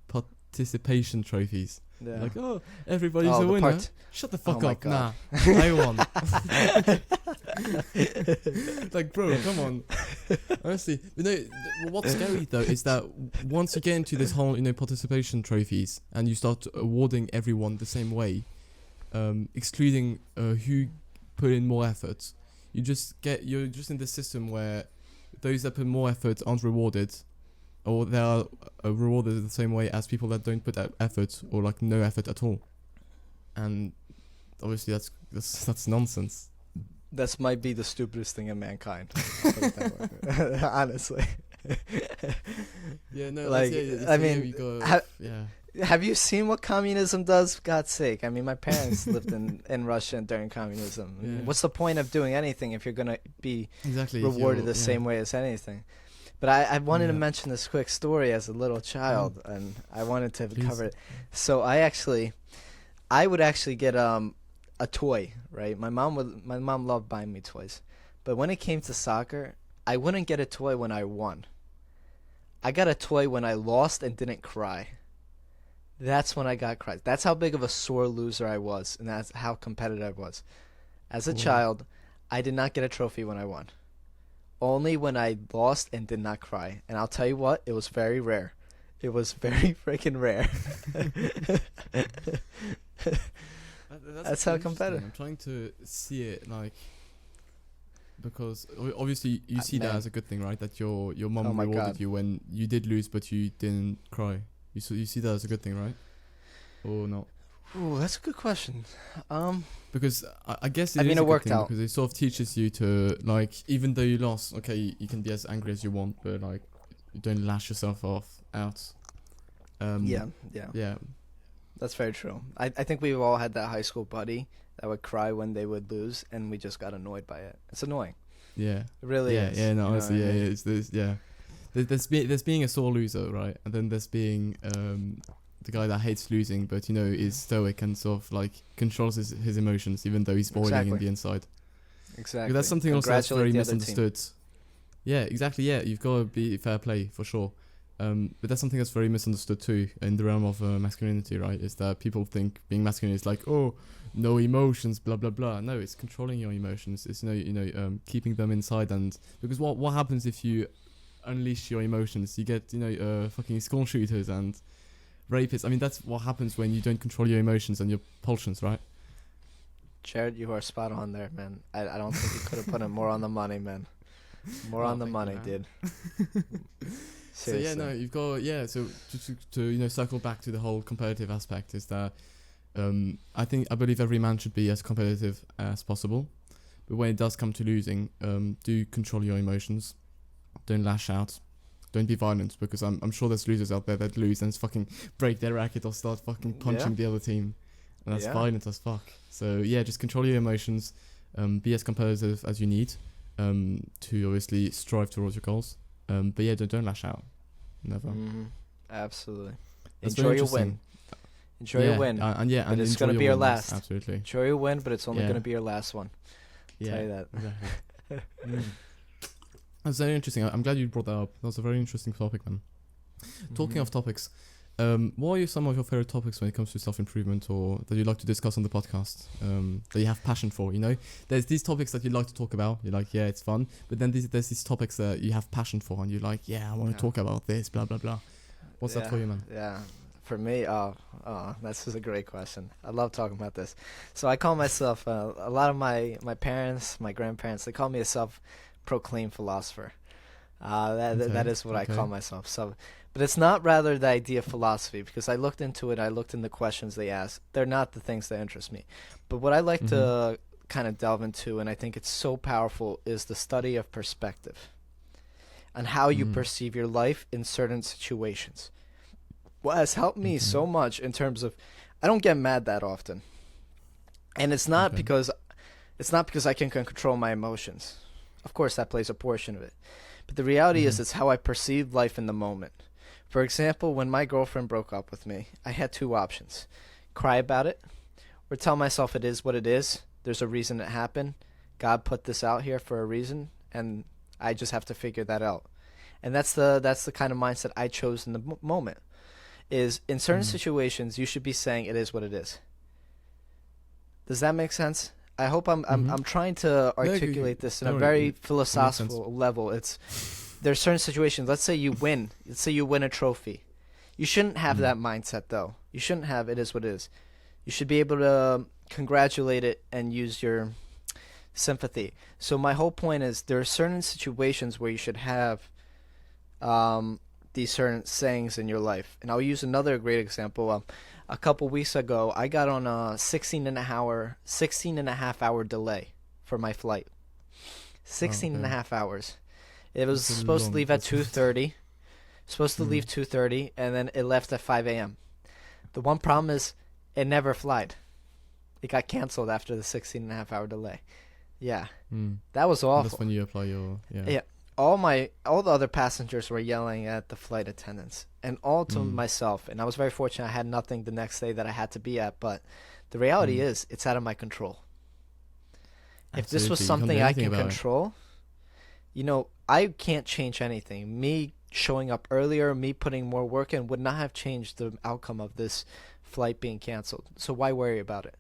participation trophies. Yeah. Like, everybody's a winner. Shut the fuck up. God. Nah, I won. Like, bro, come on. Honestly, what's scary though is that once you get into this whole participation trophies and you start awarding everyone the same way, excluding who put in more effort, you're just in this system where those that put more effort aren't rewarded, or they are rewarded the same way as people that don't put that effort or like no effort at all. And obviously that's nonsense. This might be the stupidest thing in mankind. I'll put it that way. Honestly. Yeah, no, Like, yeah, I so, mean, we got, ha- yeah, have you seen what communism does? For God's sake. I mean, my parents lived in Russia during communism. I mean, Yeah. what's the point of doing anything if you're going to be exactly. rewarded the same way as anything? But I wanted to Yeah. mention this quick story as a little child, and I wanted to Please. cover it. So I would actually get a toy, right? My mom loved buying me toys, but when it came to soccer, I wouldn't get a toy when I won. I got a toy when I lost and didn't cry. That's when I got cries. That's how big of a sore loser I was, and that's how competitive I was. As a Wow. child, I did not get a trophy when I won. Only when I lost and did not cry. And I'll tell you what, it was very rare. It was very freaking rare. That's how interesting. competitive. I'm trying to see it like because obviously you see that Man. as a good thing, right? That your Oh mom my rewarded God. you when you did lose, but you didn't cry. You see that as a good thing, right? Or not? Ooh, that's a good question. Because I guess I mean, is it a good worked thing out. because it sort of teaches you to like even though you lost, okay, you can be as angry as you want, but like you don't lash yourself out. Yeah. Yeah. That's very true. I think we've all had that high school buddy that would cry when they would lose, and we just got annoyed by it. It's annoying. Yeah. It really Yeah, is. yeah, you no, know honestly, what I yeah, mean? it's this, yeah. There's being a sore loser, right? And then there's being the guy that hates losing, but is stoic and sort of like controls his emotions, even though he's boiling in Exactly. the inside. Exactly. Because that's something also that's Congratulate very the other team. misunderstood. Yeah, exactly. Yeah, you've got to be fair play for sure. But that's something that's very misunderstood too in the realm of masculinity, right? Is that people think being masculine is like, oh, no emotions, blah blah blah. No, it's controlling your emotions. It's keeping them inside, and because what happens if you unleash your emotions? You get fucking school shooters and rapists. I mean, that's what happens when you don't control your emotions and your pulsions, right? Jared, you are spot on there, man. I don't think you could have put it more on the money, man. More Oh, on the thank you, money, man. dude. So yeah, Seriously. no, you've got So just to circle back to the whole competitive aspect is that I believe every man should be as competitive as possible, but when it does come to losing, do control your emotions, don't lash out, don't be violent, because I'm sure there's losers out there that lose and fucking break their racket or start fucking punching the other team, and that's Yeah. violent as fuck. So yeah, just control your emotions, be as competitive as you need, to obviously strive towards your goals. But yeah, don't lash out. Never. Absolutely. That's Enjoy very your interesting. win. Enjoy your win. And yeah, But and it's enjoy gonna your be your win, yes, last. Absolutely. Enjoy your win, but it's only Yeah. going to be your last one. Yeah. Tell you that. Exactly. That's very interesting. I'm glad you brought that up. That was a very interesting topic, man. Talking of topics, what are some of your favorite topics when it comes to self-improvement, or that you like to discuss on the podcast, that you have passion for? There's these topics that you like to talk about. You're like, yeah, it's fun. But then there's these topics that you have passion for, and you're like, yeah, I want to Yeah. talk about this, blah blah blah. What's that for you, man? Yeah. For me, this is a great question. I love talking about this. So I call myself, a lot of my parents, my grandparents, they call me a self-proclaimed philosopher. That is what I call myself. So, but it's not rather the idea of philosophy, because I looked into it. I looked in the questions they asked. They're not the things that interest me. But what I like to kind of delve into, and I think it's so powerful, is the study of perspective and how you perceive your life in certain situations. What has helped me so much in terms of, I don't get mad that often, and it's not because I can control my emotions. Of course, that plays a portion of it, but the reality is it's how I perceive life in the moment. For example, when my girlfriend broke up with me, I had two options: cry about it, or tell myself it is what it is. There's a reason it happened. God put this out here for a reason, and I just have to figure that out. And that's the kind of mindset I chose in the moment. Is in certain situations you should be saying it is what it is. Does that make sense? I hope I'm trying to articulate this in a very philosophical level. There's certain situations. Let's say you win. Let's say you win a trophy. You shouldn't have that mindset though. You shouldn't have it is what it is. You should be able to congratulate it and use your sympathy. So my whole point is there are certain situations where you should have these certain sayings in your life. And I'll use another great example. A couple weeks ago, I got on a 16 and a half hour delay for my flight. 16 and a okay. half hours. It was That's a supposed to long- leave at that's- 2:30. Supposed to leave Mm. 2:30, and then it left at 5 a.m. The one problem is it never flied. It got canceled after the 16 and a half hour delay. Yeah, Mm. that was And awful. that's when you apply your Yeah. All the other passengers were yelling at the flight attendants and all to Mm. myself, and I was very fortunate I had nothing the next day that I had to be at, but the reality Mm. is it's out of my control. If this was Absolutely, you can't do something I anything can about it. control, I can't change anything. Me showing up earlier, me putting more work in would not have changed the outcome of this flight being canceled. So why worry about it?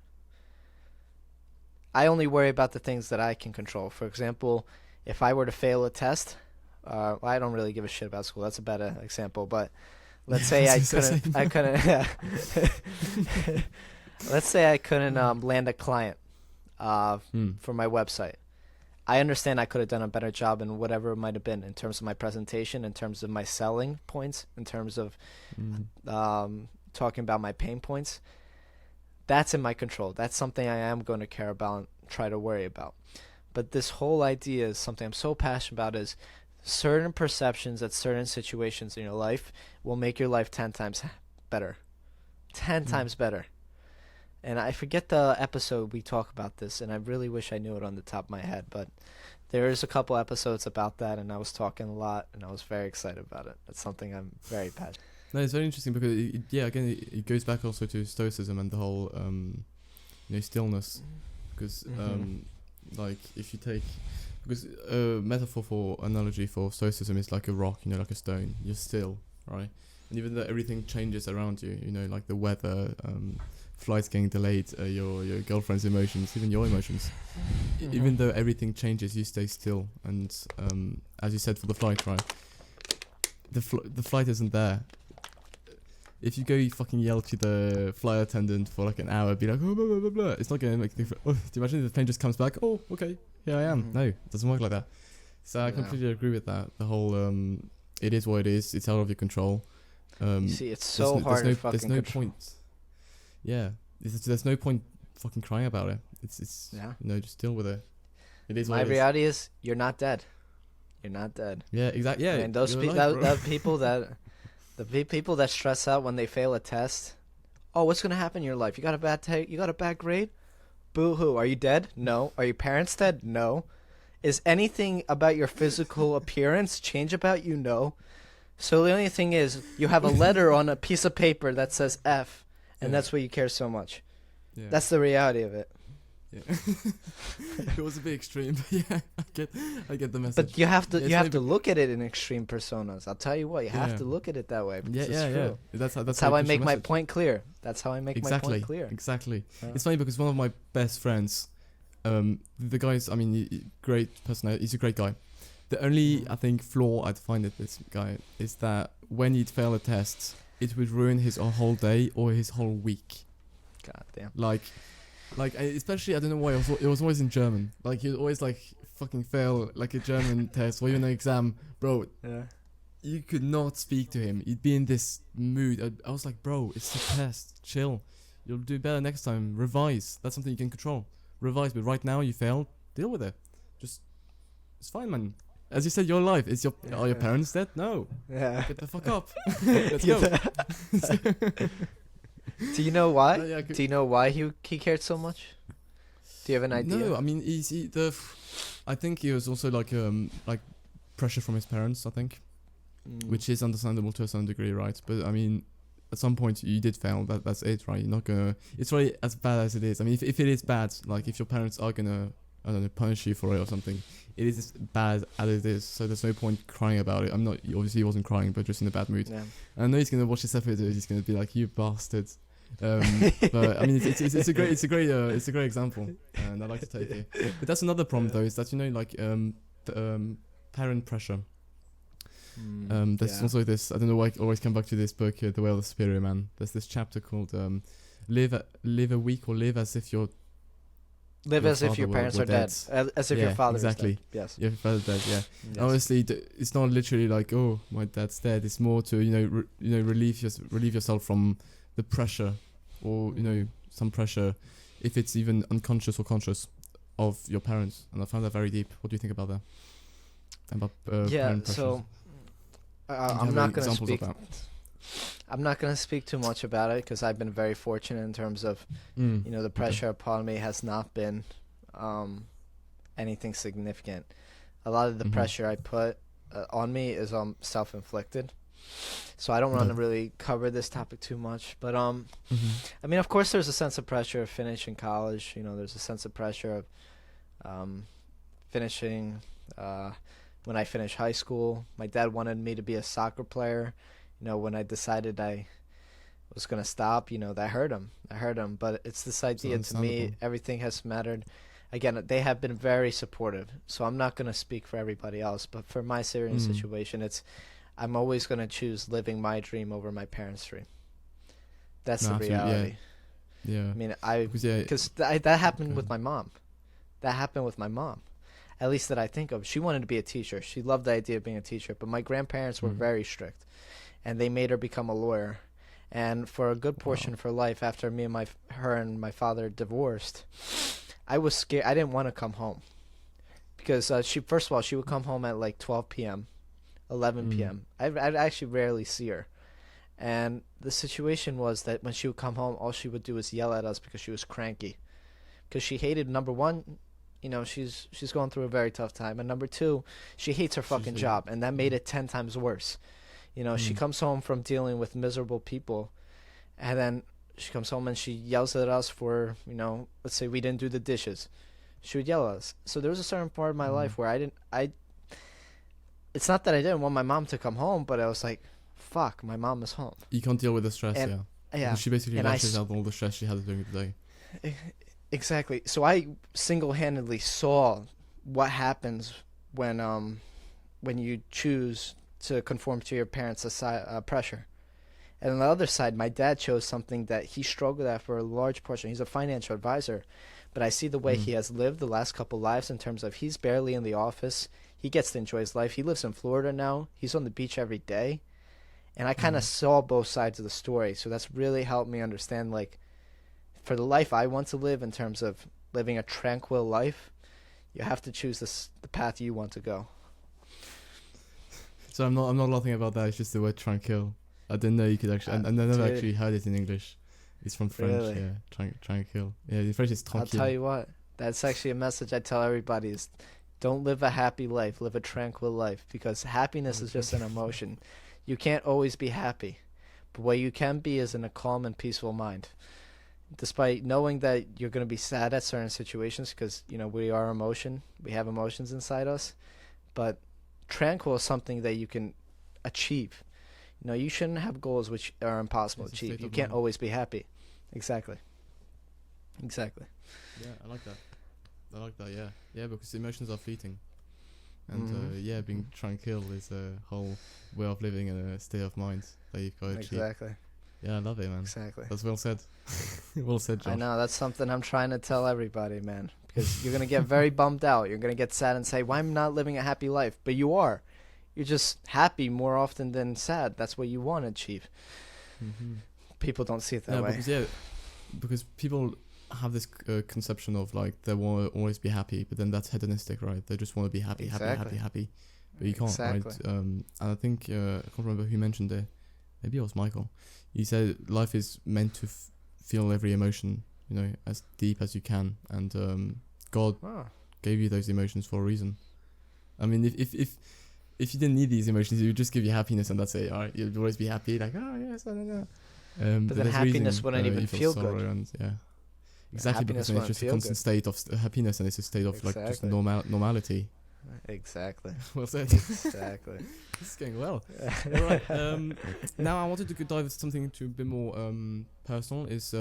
I only worry about the things that I can control. For example, if I were to fail a test, I don't really give a shit about school. That's a bad example, but let's say I couldn't, let's say I couldn't land a client for my website. I understand I could have done a better job in whatever it might have been in terms of my presentation, in terms of my selling points, in terms of talking about my pain points. That's in my control. That's something I am going to care about and try to worry about. But this whole idea is something I'm so passionate about, is certain perceptions at certain situations in your life will make your life 10 times better. 10 times better. And I forget the episode we talk about this, and I really wish I knew it on the top of my head, but there's a couple episodes about that, and I was talking a lot, and I was very excited about it. That's something I'm very passionate. No, it's very interesting because it goes back also to Stoicism and the whole stillness, because like if you take, because a metaphor for analogy for Stoicism is like a rock, like a stone. You're still, right? And even though everything changes around you, like the weather, flights getting delayed, your girlfriend's emotions, even your emotions, even though everything changes, you stay still. And as you said for the flight, right? The flight isn't there. If you go fucking yell to the flight attendant for like an hour, be like, oh, blah, blah, blah, blah, it's not going to make a difference. Oh, do you imagine if the plane just comes back? Oh, okay, here I am. No, it doesn't work like that. So I completely agree with that. The whole, it is what it is. It's out of your control. You see, it's so hard to fucking There's no control. point. Yeah, there's no point fucking crying about it. It's just deal with it. It is My what it is. reality is, you're not dead. You're not dead. Yeah, exactly. Yeah, And those you're alive, bro. the people that stress out when they fail a test. Oh, what's gonna happen in your life? You got a bad grade? Boo hoo. Are you dead? No. Are your parents dead? No. Is anything about your physical appearance change about you? No. So the only thing is, you have a letter on a piece of paper that says F, and that's why you care so much. Yeah. That's the reality of it. Yeah. It was a bit extreme, but yeah, I get the message. But you have to Yeah, it's to look at it in extreme personas. I'll tell you what, you have to look at it that way. Because it's true. That's how I make my point clear. That's how I make my point clear. Exactly. It's funny because one of my best friends, the guy's, great personality. He's a great guy. The only I think flaw I'd find at this guy is that when he'd fail a test, it would ruin his whole day or his whole week. God damn. Like especially I don't know why it was always in German. Like he'd always like fucking fail like a German test or even an exam, bro. Yeah. You could not speak to him. He'd be in this mood. I was like, bro, it's a test. Chill. You'll do better next time. Revise. That's something you can control. Revise. But right now you failed. Deal with it. It's fine, man. As you said, your life. Are your parents dead? No. Yeah. Get the fuck up. Let's go. Do you know why? Yeah, Do you know why he cared so much? Do you have an idea? No, I think he was also like pressure from his parents. I think, which is understandable to a certain degree, right? But at some point you did fail. That's it, right? You're not gonna. It's really as bad as it is. If it is bad, like if your parents are gonna, I don't know, punish you for it or something, it is as bad as it is. So there's no point crying about it. Obviously he wasn't crying, but just in a bad mood. Yeah. And I know he's gonna watch this episode. He's gonna be like, "You bastard." But it's a great example, and I like to take it. But that's another problem though, is that parent pressure. There's also this. I don't know why I always come back to this book, The Way of the Superior Man. There's this chapter called "Live a week or live as if your parents are dead, as if your father exactly. is dead. Yes. Your father's dead. Yeah. Yes. Obviously, it's not literally like, oh, my dad's dead. It's more to relieve yourself from the pressure, or some pressure, if it's even unconscious or conscious. of your parents, and I found that very deep. What do you think about that? About parent pressures? So Do you I'm have not any going to examples speak. of that? I'm not going to speak too much about it because I've been very fortunate in terms of, the pressure upon me has not been anything significant. A lot of the pressure I put on me is self-inflicted. So I don't want to really cover this topic too much, but I mean, of course, there's a sense of pressure of finishing college. There's a sense of pressure of finishing when I finished high school. My dad wanted me to be a soccer player. When I decided I was gonna stop, that hurt him. But it's this idea to me. Everything has mattered. Again, they have been very supportive. So I'm not gonna speak for everybody else, but for my Syrian situation, I'm always going to choose living my dream over my parents' dream. That's the reality. Yeah. I mean, because that happened with my mom. At least that I think of. She wanted to be a teacher. She loved the idea of being a teacher. But my grandparents were very strict. And they made her become a lawyer. And for a good portion of her life, after her and my father divorced, I was scared. I didn't want to come home. Because she would come home at like 12 p.m., 11 p.m. I'd actually rarely see her. And the situation was that when she would come home, all she would do was yell at us because she was cranky. Because she hated, number one, she's going through a very tough time. And number two, she hates her fucking job. And that made it 10 times worse. She comes home from dealing with miserable people. And then she comes home and she yells at us for, let's say we didn't do the dishes. She would yell at us. So there was a certain part of my life where it's not that I didn't want my mom to come home, but I was like, fuck, my mom is home. You can't deal with the stress, Yeah. Because she basically lashes out all the stress she had during the day. Exactly. So I single-handedly saw what happens when you choose to conform to your parents' pressure. And on the other side, my dad chose something that he struggled at for a large portion. He's a financial advisor. But I see the way he has lived the last couple lives in terms of he's barely in the office. He gets to enjoy his life. He lives in Florida now. He's on the beach every day. And I kind of saw both sides of the story. So that's really helped me understand, like, for the life I want to live in terms of living a tranquil life, you have to choose the path you want to go. So I'm not laughing about that. It's just the word tranquil. I didn't know you could actually... I never actually heard it in English. It's from French, really? Yeah. Tranquil. Yeah, in French it's tranquille. I'll tell you what. That's actually a message I tell everybody is don't live a happy life. Live a tranquil life. Because happiness is just an emotion. You can't always be happy. But what you can be is in a calm and peaceful mind. Despite knowing that you're going to be sad at certain situations because, we are emotion. We have emotions inside us. But tranquil is something that you can achieve. You shouldn't have goals which are impossible to achieve. You can't always be happy. Exactly. Yeah, I like that. Yeah, because emotions are fleeting. And being tranquil is a whole way of living and a state of mind that you've got to achieve. Exactly. Yeah, I love it, man. Exactly. That's well said. Well said, Josh. I know, that's something I'm trying to tell everybody, man. Because you're going to get very bummed out. You're going to get sad and say, why am I not living a happy life? But you are. You're just happy more often than sad. That's what you want to achieve. People don't see it that way. Because people have this conception of like they want to always be happy, but then that's hedonistic, right? They just want to be happy, happy. But you can't, right? And I think I can't remember who mentioned it. Maybe it was Michael. He said life is meant to feel every emotion, as deep as you can, and God gave you those emotions for a reason. I mean, if you didn't need these emotions, it would just give you happiness, and that's it. All right, you'd always be happy, like, oh yes, I don't know. But then happiness wouldn't even feel good. And, exactly, because it's just a constant state of happiness, and it's a state of like just normality. Exactly. Well said. Exactly. This is going well. All right. Now I wanted to dive into something to a bit more personal. Is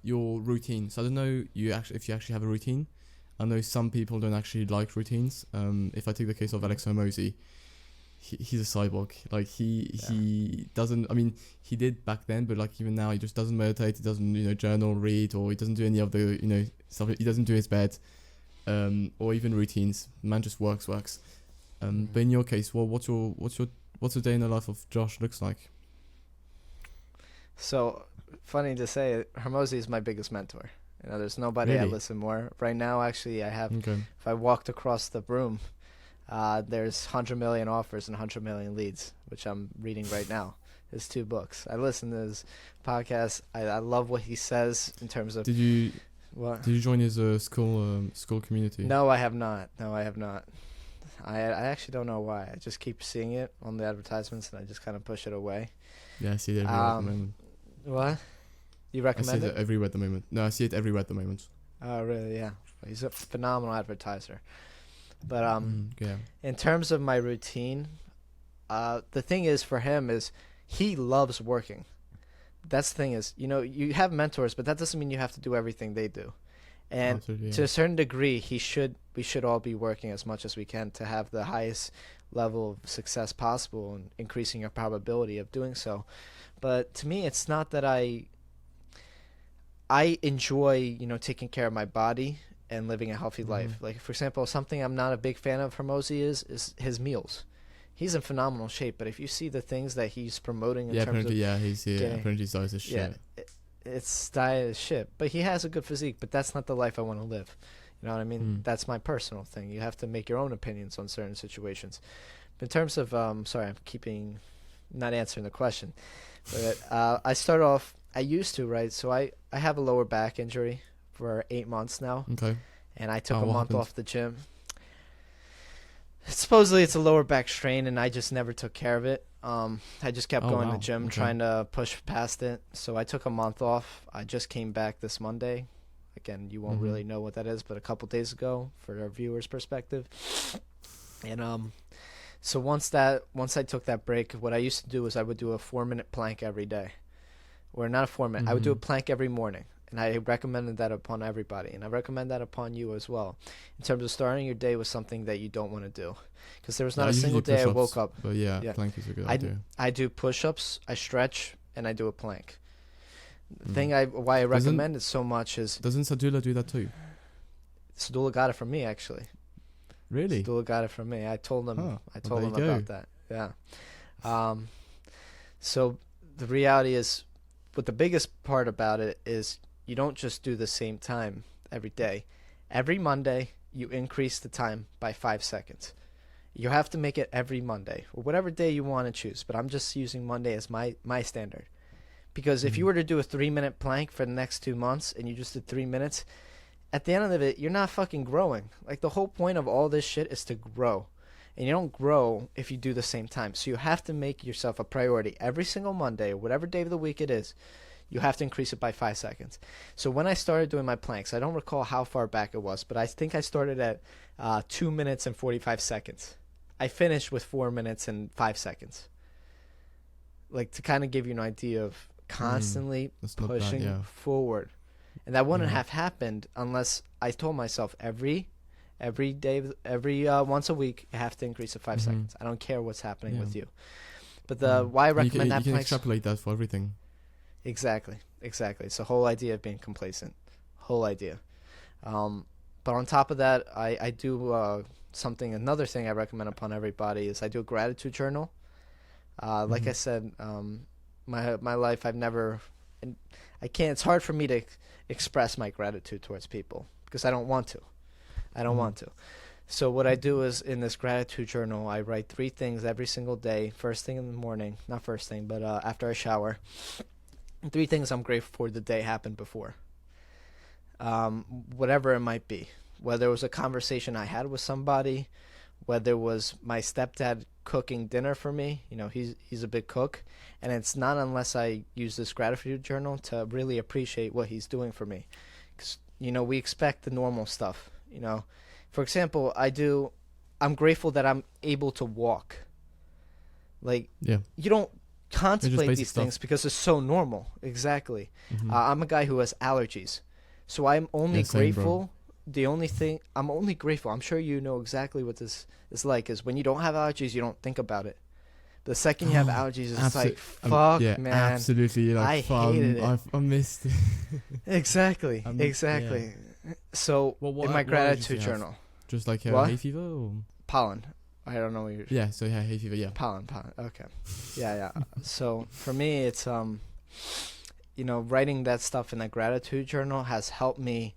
your routine? So I don't know if you actually have a routine. I know some people don't actually like routines. If I take the case of Alex Hormozy, he's a cyborg. Like he doesn't. I mean, he did back then, but like even now, he just doesn't meditate. He doesn't journal, read, or he doesn't do any of the stuff. He doesn't do his bed, or even routines. Man just works. But in your case, what's a day in the life of Josh looks like? So funny to say, Hormozy is my biggest mentor. You know, there's nobody I Really? listen more. Right now, actually, I have. Okay. If I walked across the room, there's 100 million offers and 100 million leads, which I'm reading right now. His 2 books. I listen to his podcast. I love what he says in terms of Did you what. did you join his school community? No, I have not. No, I have not. I actually don't know why. I just keep seeing it on the advertisements, and I just kind of push it away. Yeah, I see it everywhere at the moment. What? You I see recommend it it? everywhere at the moment. No, I see it everywhere at the moment. Oh, really? Yeah. He's a phenomenal advertiser. But Yeah. in terms of my routine, the thing is for him is he loves working. That's the thing is, you know, you have mentors, but that doesn't mean you have to do everything they do. And Absolutely, to yeah. a certain degree, we should all be working as much as we can to have the highest level of success possible and increasing your probability of doing so. But to me, it's not that I enjoy, you know, taking care of my body and living a healthy life. Like, for example, something I'm not a big fan of Hermosi is his meals. He's in phenomenal shape, but if you see the things that he's promoting in terms apparently, of he's apparently his size is shit. it's diet is shit. But he has a good physique, but that's not the life I want to live. You know what I mean? That's my personal thing. You have to make your own opinions on certain situations. But in terms of, sorry, I'm not answering the question. But I start off, I used to, right? So I have a lower back injury for 8 months now. Okay. And I took a what month happened? off the gym. Supposedly it's a lower back strain, and I just never took care of it. I just kept going to the gym, trying to push past it. So I took a month off. I just came back this Monday. Again, you won't really know what that is, but a couple days ago, for our viewers' perspective. And so once I took that break, what I used to do is I would do a 4-minute plank every day, or not a 4-minute. I would do a plank every morning. And I recommended that upon everybody. And I recommend that upon you as well. In terms of starting your day with something that you don't want to do. Because there was not a single day I woke up. But yeah, plank is a good idea. I do push-ups, I stretch, and I do a plank. The thing why I recommend it so much is... Doesn't Sadula do that too? Sadula got it from me, actually. Really? Sadula got it from me. I told him about that. Yeah. So the reality is, but the biggest part about it is you don't just do the same time every day. Every Monday, you increase the time by 5 seconds. You have to make it every Monday, or whatever day you want to choose, but I'm just using Monday as my standard. Because if you were to do a 3-minute plank for the next 2 months, and you just did 3 minutes, at the end of it, you're not fucking growing. Like, the whole point of all this shit is to grow. And you don't grow if you do the same time. So you have to make yourself a priority every single Monday, or whatever day of the week it is. You have to increase it by 5 seconds. So when I started doing my planks, I don't recall how far back it was, but I think I started at 2 minutes and 45 seconds. I finished with 4 minutes and 5 seconds. Like, to kind of give you an idea of constantly pushing forward. And that wouldn't have happened unless I told myself every day, once a week, you have to increase it 5 seconds. I don't care what's happening with you. But why I recommend that you can extrapolate that for everything. Exactly. It's the whole idea of being complacent. Whole idea. But on top of that, I do another thing I recommend upon everybody is I do a gratitude journal. Like I said, my life, it's hard for me to express my gratitude towards people because I don't want to. So what I do is in this gratitude journal, I write 3 things every single day, first thing in the morning, not first thing, but after I shower. 3 things I'm grateful for the day happened before. Whatever it might be. Whether it was a conversation I had with somebody, whether it was my stepdad cooking dinner for me, you know, he's a big cook, and it's not unless I use this gratitude journal to really appreciate what he's doing for me. 'Cause, you know, we expect the normal stuff, you know. For example, I'm grateful that I'm able to walk. Like, you don't contemplate these things because it's so normal. Exactly. I'm a guy who has allergies. So I'm only grateful. The only thing I'm only grateful, I'm sure you know exactly what this is like, is when you don't have allergies, you don't think about it. The second you have allergies, it's like, fuck, man. Absolutely. Like, I hated it. I missed it. Exactly. So in my gratitude journal. Just like hay fever? Or? Pollen. I don't know what you're... Yeah, so hay fever, yeah. Pollen. Okay. Yeah. So for me, it's writing that stuff in that gratitude journal has helped me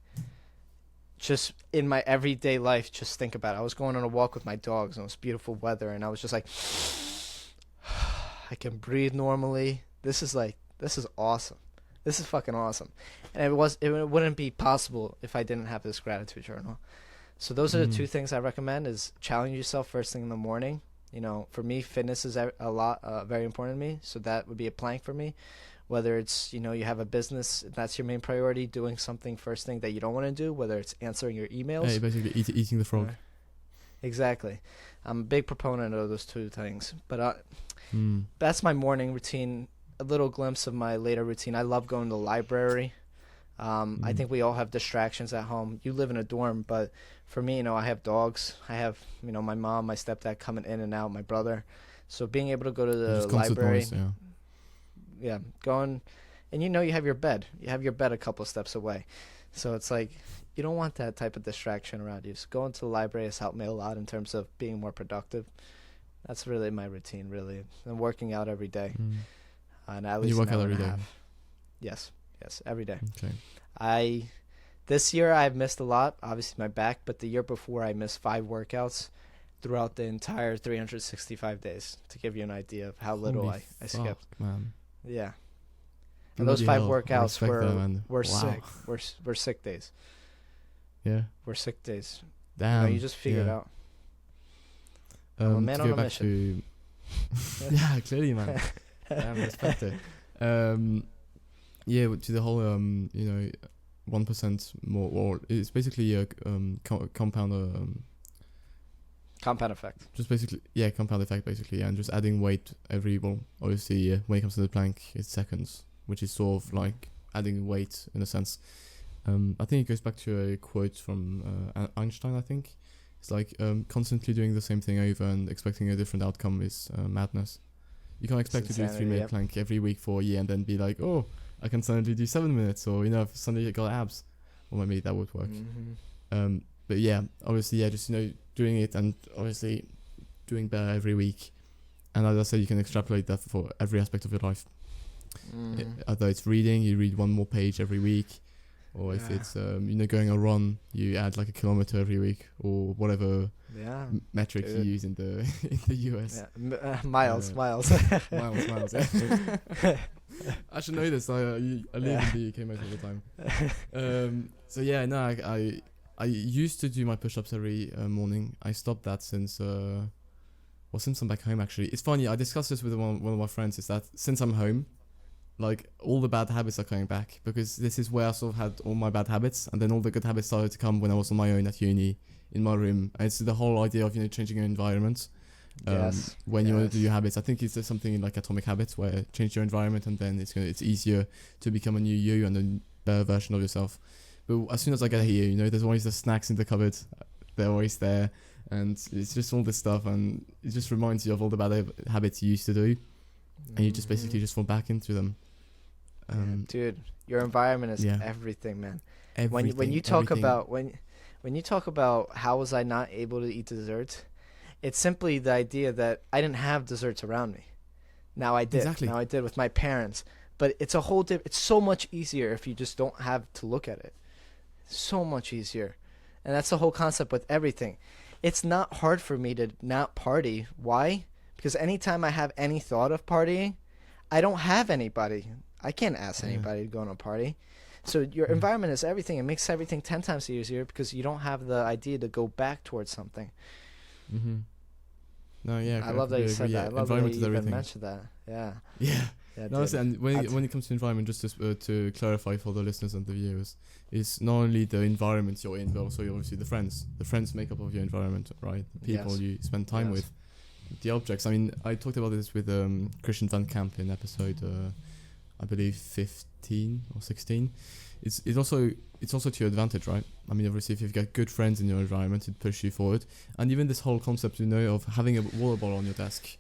just in my everyday life. Just think about it. I was going on a walk with my dogs and it was beautiful weather, and I was just like, I can breathe normally. This is awesome. This is fucking awesome. And it wouldn't be possible if I didn't have this gratitude journal. So those are the two things I recommend: is challenge yourself first thing in the morning. For me, fitness is very important to me. So that would be a plank for me. Whether it's, you have a business, that's your main priority, doing something first thing that you don't want to do, whether it's answering your emails. Hey, basically eating the frog. Exactly. I'm a big proponent of those two things. But that's my morning routine. A little glimpse of my later routine. I love going to the library. I think we all have distractions at home. You live in a dorm, but for me, I have dogs. I have, my mom, my stepdad coming in and out, my brother. So being able to go to the library. Noise, yeah. Going, and you have your bed. You have your bed a couple steps away. So it's like, you don't want that type of distraction around you. So going to the library has helped me a lot in terms of being more productive. That's really my routine, really. And working out every day. And at least you work out every day? Yes, every day. Okay. This year I've missed a lot, obviously my back, but the year before I missed 5 workouts throughout the entire 365 days, to give you an idea of how little I skipped. Man. Yeah. And those 5 workouts were wow. sick. Were sick days. Yeah. Were sick days. Damn. You just figure it out. I'm a man on a mission. Yeah, clearly, man. Damn, respect it. To the whole 1% more, or it's basically a compound effect. Just basically, compound effect basically, and just adding weight obviously when it comes to the plank, it's seconds, which is sort of like adding weight in a sense. I think it goes back to a quote from Einstein. I think it's like constantly doing the same thing over and expecting a different outcome is madness. You can't expect to do 3-minute plank every week for a year and then be like, oh, I can suddenly do 7 minutes, or if suddenly you got abs, or maybe that would work. But obviously, just doing it and obviously doing better every week. And as I said, you can extrapolate that for every aspect of your life. Either it's reading, you read 1 more page every week, or if it's going a run, you add like a kilometer every week, or whatever metric you use in the US. Miles. miles. Yeah. I should know this. I live in the UK most of the time. I used to do my push-ups every morning. I stopped that since I'm back home. Actually, it's funny. I discussed this with one of my friends. Is that since I'm home, like all the bad habits are coming back, because this is where I sort of had all my bad habits, and then all the good habits started to come when I was on my own at uni in my room. And it's the whole idea of changing your environment. When you want to do your habits, I think it's just something like Atomic Habits, where change your environment and then it's easier to become a new you and a better version of yourself. But as soon as I get here, there's always the snacks in the cupboard. They're always there, and it's just all this stuff, and it just reminds you of all the bad habits you used to do, and you just basically just fall back into them. Dude, your environment is everything, man. Everything, when you talk about when you talk about how was I not able to eat desserts, it's simply the idea that I didn't have desserts around me. Now I did. Exactly. Now I did with my parents. But it's a whole it's so much easier if you just don't have to look at it. So much easier. And that's the whole concept with everything. It's not hard for me to not party. Why? Because anytime I have any thought of partying, I don't have anybody. I can't ask anybody to go on a party. So your environment is everything. It makes everything 10 times easier because you don't have the idea to go back towards something. No, I love that you said that. I love that you even mentioned that. Yeah. No, and when it comes to environment, just to clarify for the listeners and the viewers, it's not only the environment you're in, but also obviously the friends. The friends make up of your environment, right? The people you spend time with. The objects. I mean, I talked about this with Christian Van Camp in episode, I believe 15 or 16. It's also to your advantage, right? I mean, obviously, if you've got good friends in your environment, it pushes you forward. And even this whole concept, of having a water bottle on your desk,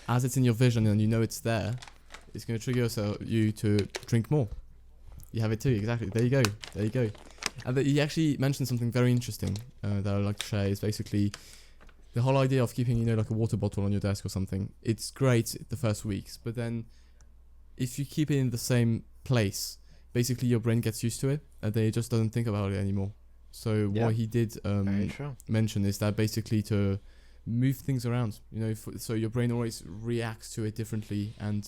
as it's in your vision and it's there, it's going to trigger you to drink more. You have it too, exactly. There you go. And he actually mentioned something very interesting that I'd like to share. Is basically the whole idea of keeping, like a water bottle on your desk or something. It's great the first weeks, but then if you keep it in the same place, basically your brain gets used to it, and then it just doesn't think about it anymore. So what he did Very true. mention is that basically to move things around, so your brain always reacts to it differently, and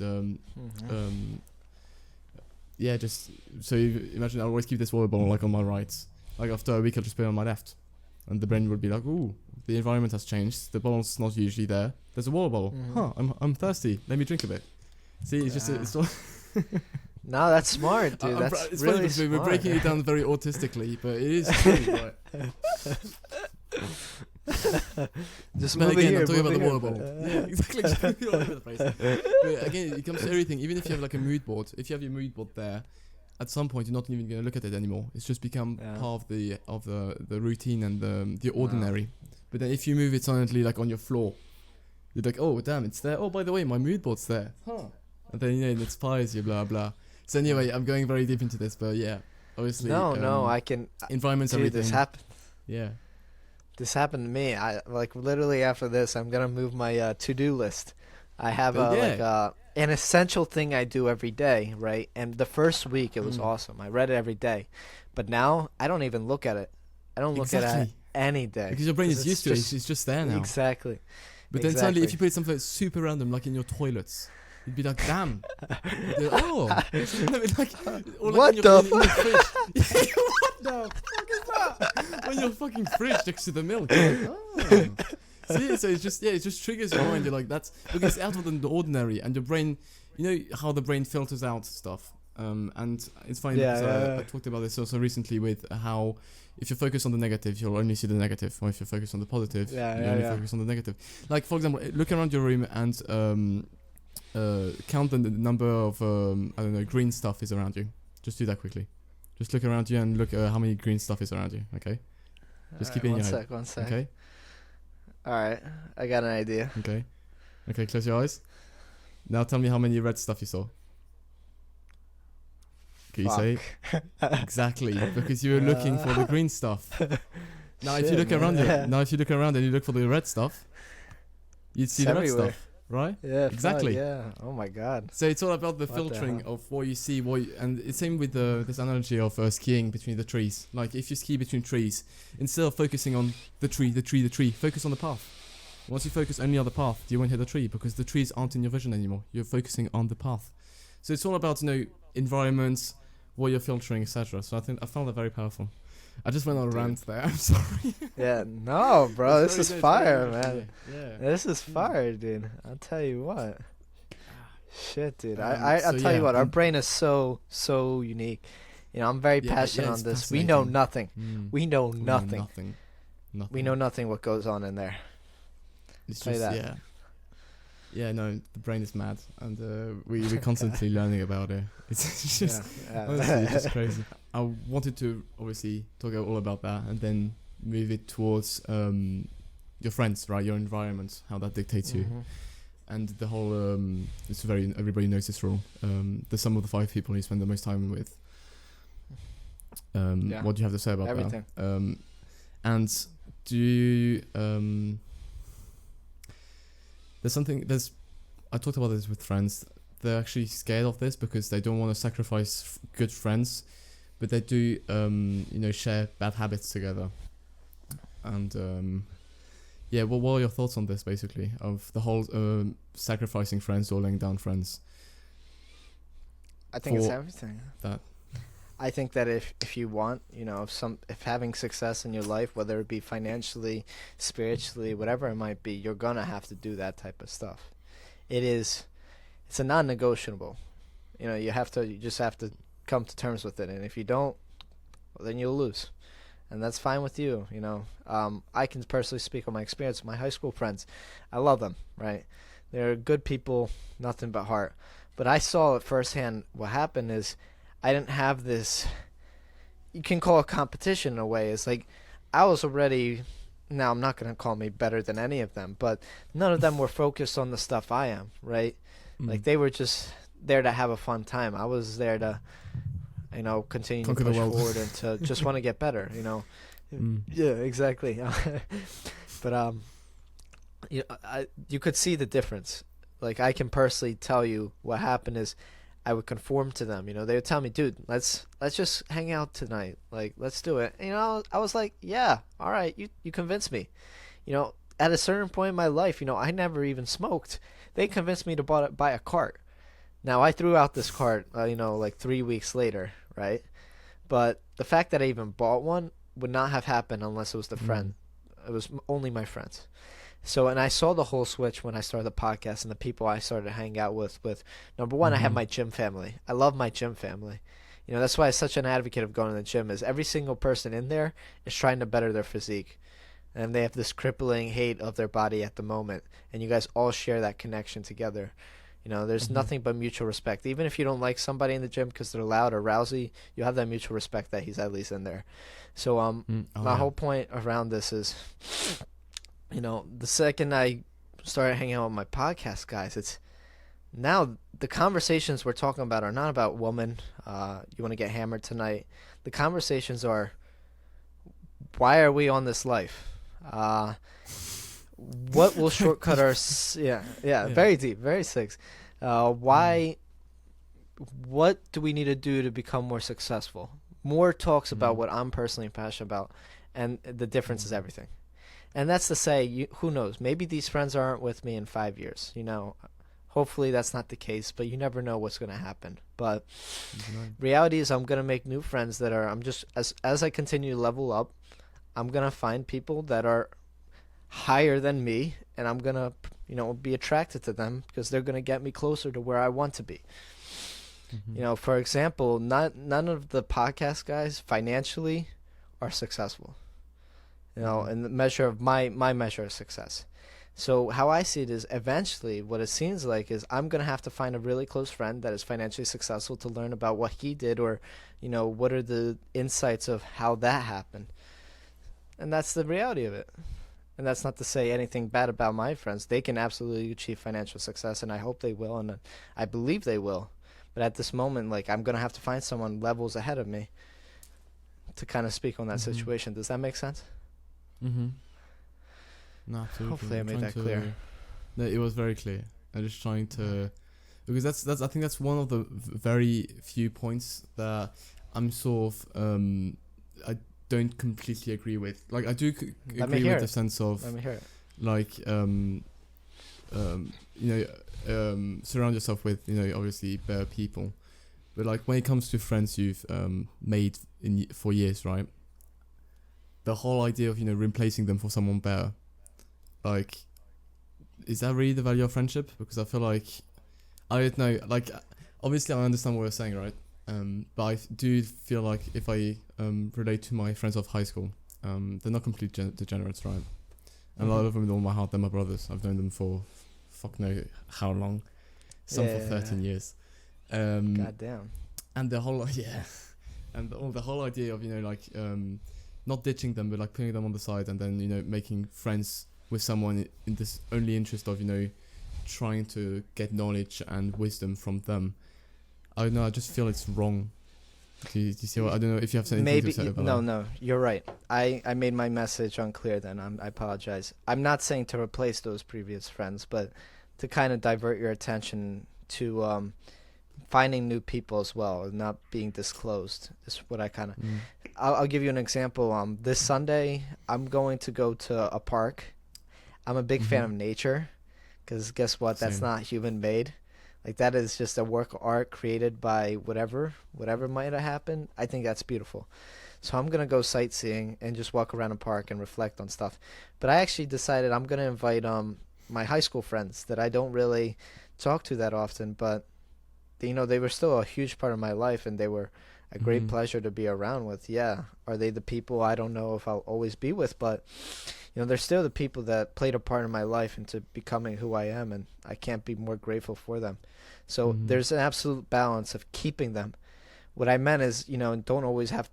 just so you imagine I always keep this water bottle like on my right, like after a week I'll just put it on my left, and the brain would be like, ooh, the environment has changed, the bottle's not usually there, there's a water bottle, I'm thirsty, let me drink a bit. See, it's just it's all No, that's smart, dude. That's it's really funny because we're smart. breaking it down very autistically, but it is true, right? Just But move again, it I'm talking here, about the move water it here. bottle. Yeah, exactly. Just move it all over the place. But again, it comes to everything. Even if you have like a mood board, if you have your mood board there, at some point you're not even going to look at it anymore. It's just become part of the routine and the ordinary. But then if you move it silently, like on your floor, you're like, oh damn, it's there. Oh, by the way, my mood board's there. Huh. And then it inspires you, blah blah. So anyway, I'm going very deep into this, but yeah, obviously. No, I can. Environment's Dude, everything. this happened. Yeah. This happened to me. I like literally after this, I'm gonna move my to-do list. I have an essential thing I do every day, right? And the first week it was awesome. I read it every day, but now I don't even look at it. I don't look at it any day because your brain is used to it. It's just there now. Exactly. But then suddenly, if you put something super random, like in your toilets, you'd be like, damn. Oh. What the fuck? What the fuck is that? When your fucking fridge next to the milk. Like, see, so it just triggers your mind. You're like, that's because it's out of the ordinary, and your brain, you know how the brain filters out stuff. And it's funny because I talked about this also recently with how if you focus on the negative, you'll only see the negative, or if you focus on the positive, you only focus on the negative. Like for example, look around your room and count the number of green stuff is around you. Just do that quickly. Just look around you and look how many green stuff is around you. Okay. Just keep it in your head. One sec. Okay. All right, I got an idea. Okay. Close your eyes. Now tell me how many red stuff you saw. Can you say exactly? Because you were looking for the green stuff. Now, if you look around and you look for the red stuff, you'd see the red stuff, right? Yeah, exactly. Oh my god. So it's all about the filtering of what you see. And it's same with this analogy of skiing between the trees. Like if you ski between trees, instead of focusing on the tree, focus on the path. Once you focus only on the path, you won't hit the tree because the trees aren't in your vision anymore. You're focusing on the path. So it's all about environments, what you're filtering, etc. So I found that very powerful. I just went on a rant there. I'm sorry. Yeah, no, bro. This is fire, man. Yeah. This is fire, dude. I'll tell you what. Shit, dude. I'll tell you what. Our brain is so unique. You know, I'm very passionate on this. We know nothing. We know nothing. We know nothing what goes on in there. It's just yeah. No, the brain is mad, and we're constantly learning about it. It's just honestly, it's just crazy. I wanted to obviously talk all about that, and then move it towards your friends, right? Your environment, how that dictates you, and the whole. Everybody knows this rule. The sum of the 5 people you spend the most time with. What do you have to say about everything? That? And do you I talked about this with friends. They're actually scared of this because they don't want to sacrifice good friends, but they do, share bad habits together. And what are your thoughts on this, basically, of the whole sacrificing friends or laying down friends? I think it's everything. That. I think that if you want, if having success in your life, whether it be financially, spiritually, whatever it might be, you're gonna have to do that type of stuff. It's a non-negotiable. You just have to come to terms with it, and if you don't, well, then you'll lose, and that's fine with you. I can personally speak on my experience with my high school friends. I love them, right? They're good people, nothing but heart. But I saw it firsthand. What happened is, I didn't have this, you can call it competition in a way. It's like I was already, now I'm not going to call me better than any of them, but none of them were focused on the stuff I am, right? Like they were just there to have a fun time. I was there to, continue to push forward and to just want to get better, Yeah, exactly. But you could see the difference. Like I can personally tell you what happened is, I would conform to them. They would tell me, dude, let's just hang out tonight. Like, let's do it. I was like, yeah, all right, you convinced me. At a certain point in my life, I never even smoked. They convinced me to buy a cart. Now, I threw out this cart, like 3 weeks later, right? But the fact that I even bought one would not have happened unless it was the friend. It was only my friends. So, and I saw the whole switch when I started the podcast and the people I started to hang out with. Number one, I have my gym family. I love my gym family. That's why I'm such an advocate of going to the gym, is every single person in there is trying to better their physique. And they have this crippling hate of their body at the moment. And you guys all share that connection together. There's nothing but mutual respect. Even if you don't like somebody in the gym because they're loud or rousy, you have that mutual respect that he's at least in there. So my whole point around this is, the second I started hanging out with my podcast guys, it's now the conversations we're talking about are not about woman. You want to get hammered tonight. The conversations are, why are we on this life? What will shortcut our very deep, very sick. Why? What do we need to do to become more successful? More talks about what I'm personally passionate about, and the difference is everything. And that's to say, who knows? Maybe these friends aren't with me in 5 years. Hopefully that's not the case, but you never know what's going to happen. But reality is, I'm going to make new friends that are. I'm just as I continue to level up, I'm going to find people that are higher than me, and I'm gonna be attracted to them because they're gonna get me closer to where I want to be. For example, none of the podcast guys financially are successful, in the measure of my measure of success. So how I see it is, eventually what it seems like is I'm gonna have to find a really close friend that is financially successful to learn about what he did, or what are the insights of how that happened. And that's the reality of it. And that's not to say anything bad about my friends. They can absolutely achieve financial success, and I hope they will, and I believe they will. But at this moment, I'm going to have to find someone levels ahead of me to kind of speak on that situation. Does that make sense? No, absolutely. Hopefully I made that clear. No, it was very clear. I'm just trying to... Because that's I think that's one of the very few points that I'm sort of... I don't completely agree with. I do agree with the sense of, let me hear it. Surround yourself with obviously better people, but when it comes to friends you've made for years, right? The whole idea of replacing them for someone better, is that really the value of friendship? Because I feel I don't know. Obviously I understand what you're saying, right? But I do feel like if I relate to my friends of high school, they're not complete degenerates, right? And a lot of them, with all my heart, they're my brothers. I've known them for fuck know how long. Some for 13 years. God damn. And the whole and the whole idea of not ditching them, but putting them on the side, and then making friends with someone in this only interest of trying to get knowledge and wisdom from them. I don't know. I just feel it's wrong. Do you see what? I don't know if you have something to say about that. No, you're right. I made my message unclear then. I apologize. I'm not saying to replace those previous friends, but to kind of divert your attention to finding new people as well, and not being disclosed. Is what I kind of... I'll give you an example. This Sunday, I'm going to go to a park. I'm a big fan of nature, because guess what? That's not human made. That is just a work of art created by whatever might have happened. I think that's beautiful. So I'm going to go sightseeing and just walk around a park and reflect on stuff. But I actually decided I'm going to invite my high school friends that I don't really talk to that often, but they were still a huge part of my life, and they were a great pleasure to be around with. Yeah. Are they the people? I don't know if I'll always be with, but they're still the people that played a part in my life into becoming who I am, and I can't be more grateful for them. So there's an absolute balance of keeping them. What I meant is, you don't always have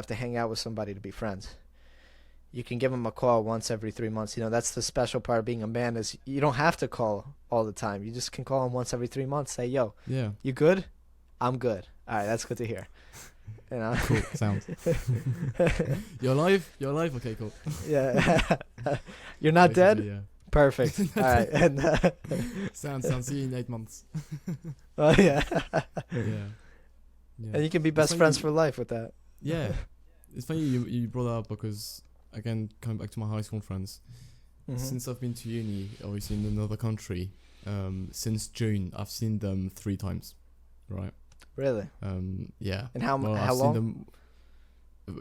to hang out with somebody to be friends. You can give them a call once every 3 months. That's the special part of being a man, is you don't have to call all the time. You just can call them once every 3 months. Say, yo, you good? I'm good. All right, that's good to hear. Cool, sounds. You're alive? Okay, cool. Yeah. You're not dead? Yeah. Perfect. All right. And Sounds. See you in 8 months. oh yeah. Yeah. Yeah. And you can be It's best friends funny. for life with that. Yeah. It's funny you brought that up because again coming back to my high school friends. Since I've been to uni, obviously in another country, since June I've seen them 3 times, right? Really? Yeah. And how Well, how I've seen long? them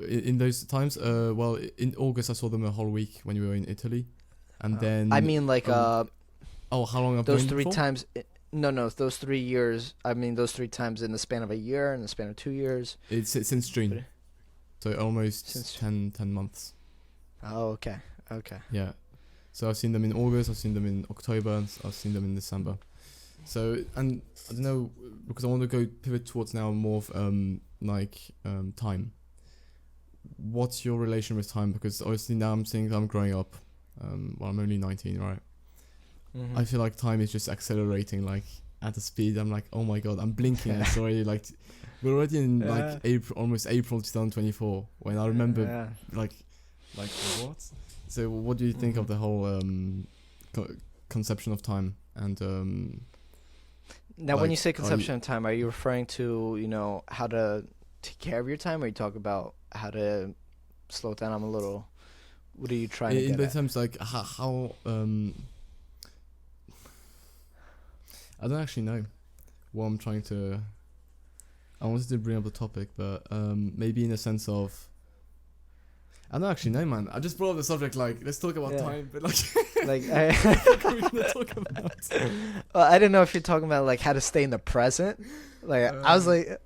in those times. Well, in August I saw them a whole week when we were in Italy, and then I mean, like oh, how long I've those known you three for? times. No, those 3 years. I mean, those 3 times in the span of a year, in the span of 2 years. It's since June, so almost Since. 10 months. Oh, okay. Okay. Yeah. So I've seen them in August, I've seen them in October, and I've seen them in December. So, and I don't know, because I want to go pivot towards now more of time. What's your relation with time? Because obviously now I'm seeing that I'm growing up. Well, I'm only 19, right? I feel like time is just accelerating, like at a speed. I'm like, oh my god, I'm blinking. And it's already like, we're already in like April, almost April 2024. When I remember, like what? So, what do you think of the whole conception of time? And now, when like, you say conception of time, are you referring to how to take care of your time, or you talk about how to slow it down? I'm a little. What are you trying to in get both at? terms, like how I don't actually know what I'm trying to. I wanted to bring up the topic, but maybe in a sense of. I don't actually know, man. I just brought up the subject, like, let's talk about time, but like, like what are we gonna talk about? Well, I didn't know if you're talking about like how to stay in the present. Like I was like,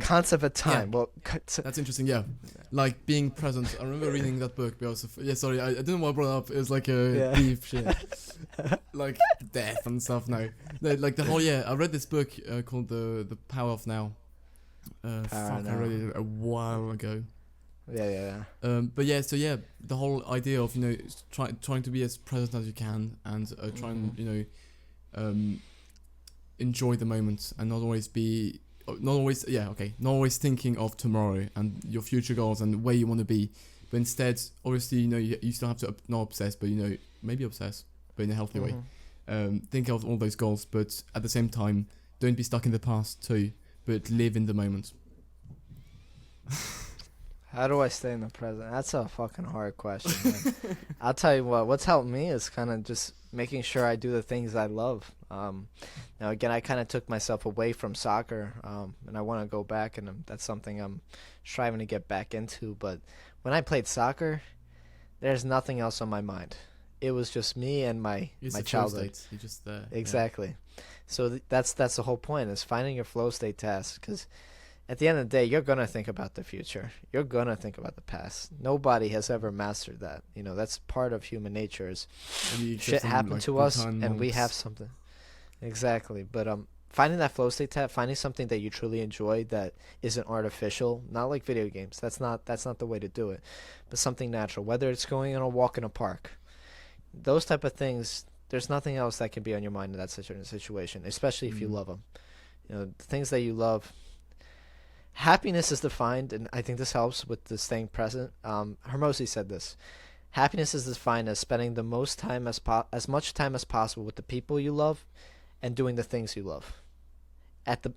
concept of time. Yeah. Well, That's interesting. Yeah, like being present. I remember reading that book. But also, yeah, sorry, I don't know why I brought it up. It was like a deep shit, like death and stuff. No, like the whole I read this book called the Power of Now. I read it a while ago. Yeah. But the whole idea of trying to be as present as you can and try and enjoy the moment and not always thinking of tomorrow and your future goals and where you want to be, but instead obviously you still have to not obsess, but maybe obsess, but in a healthy way. Think of all those goals, but at the same time don't be stuck in the past too, but live in the moment. How do I stay in the present? That's a fucking hard question, man. I'll tell you what's helped me is kind of just making sure I do the things I love. Now, again, I kind of took myself away from soccer, and I want to go back, and that's something I'm striving to get back into. But when I played soccer, there's nothing else on my mind. It was just me and my childhood. You're just there. Exactly. Yeah. So that's the whole point, is finding your flow state task, because at the end of the day, you're going to think about the future. You're going to think about the past. Nobody has ever mastered that. That's part of human nature, is shit happened to us and we have something. Exactly. But finding that flow state finding something that you truly enjoy that isn't artificial, not like video games. That's not the way to do it. But something natural, whether it's going on a walk in a park. Those type of things, there's nothing else that can be on your mind in that situation, especially if you love them. The things that you love. Happiness is defined, and I think this helps with the staying present. Hermosi said this. Happiness is defined as spending the most time as much time as possible with the people you love, and doing the things you love,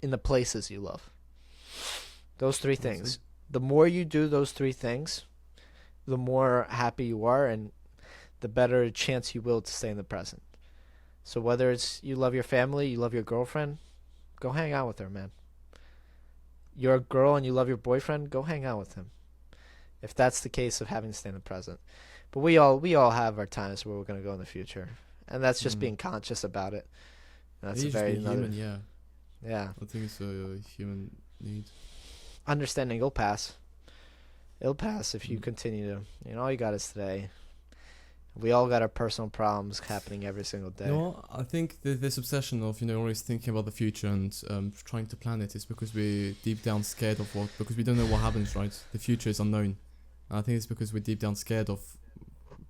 in the places you love. Those three things. The more you do those three things, the more happy you are, and the better chance you will to stay in the present. So whether it's you love your family, you love your girlfriend, go hang out with her, man. You're a girl and you love your boyfriend, go hang out with him. If that's the case of having to stay in the present. But we all have our times where we're going to go in the future. And that's just being conscious about it. And that's human, yeah. Yeah. I think it's a human need. Understanding it'll pass. It'll pass if you continue to, all you got is today. We all got our personal problems happening every single day. I think this obsession of always thinking about the future and trying to plan it is because we're deep down scared of because we don't know what happens, right? The future is unknown. And I think it's because we're deep down scared of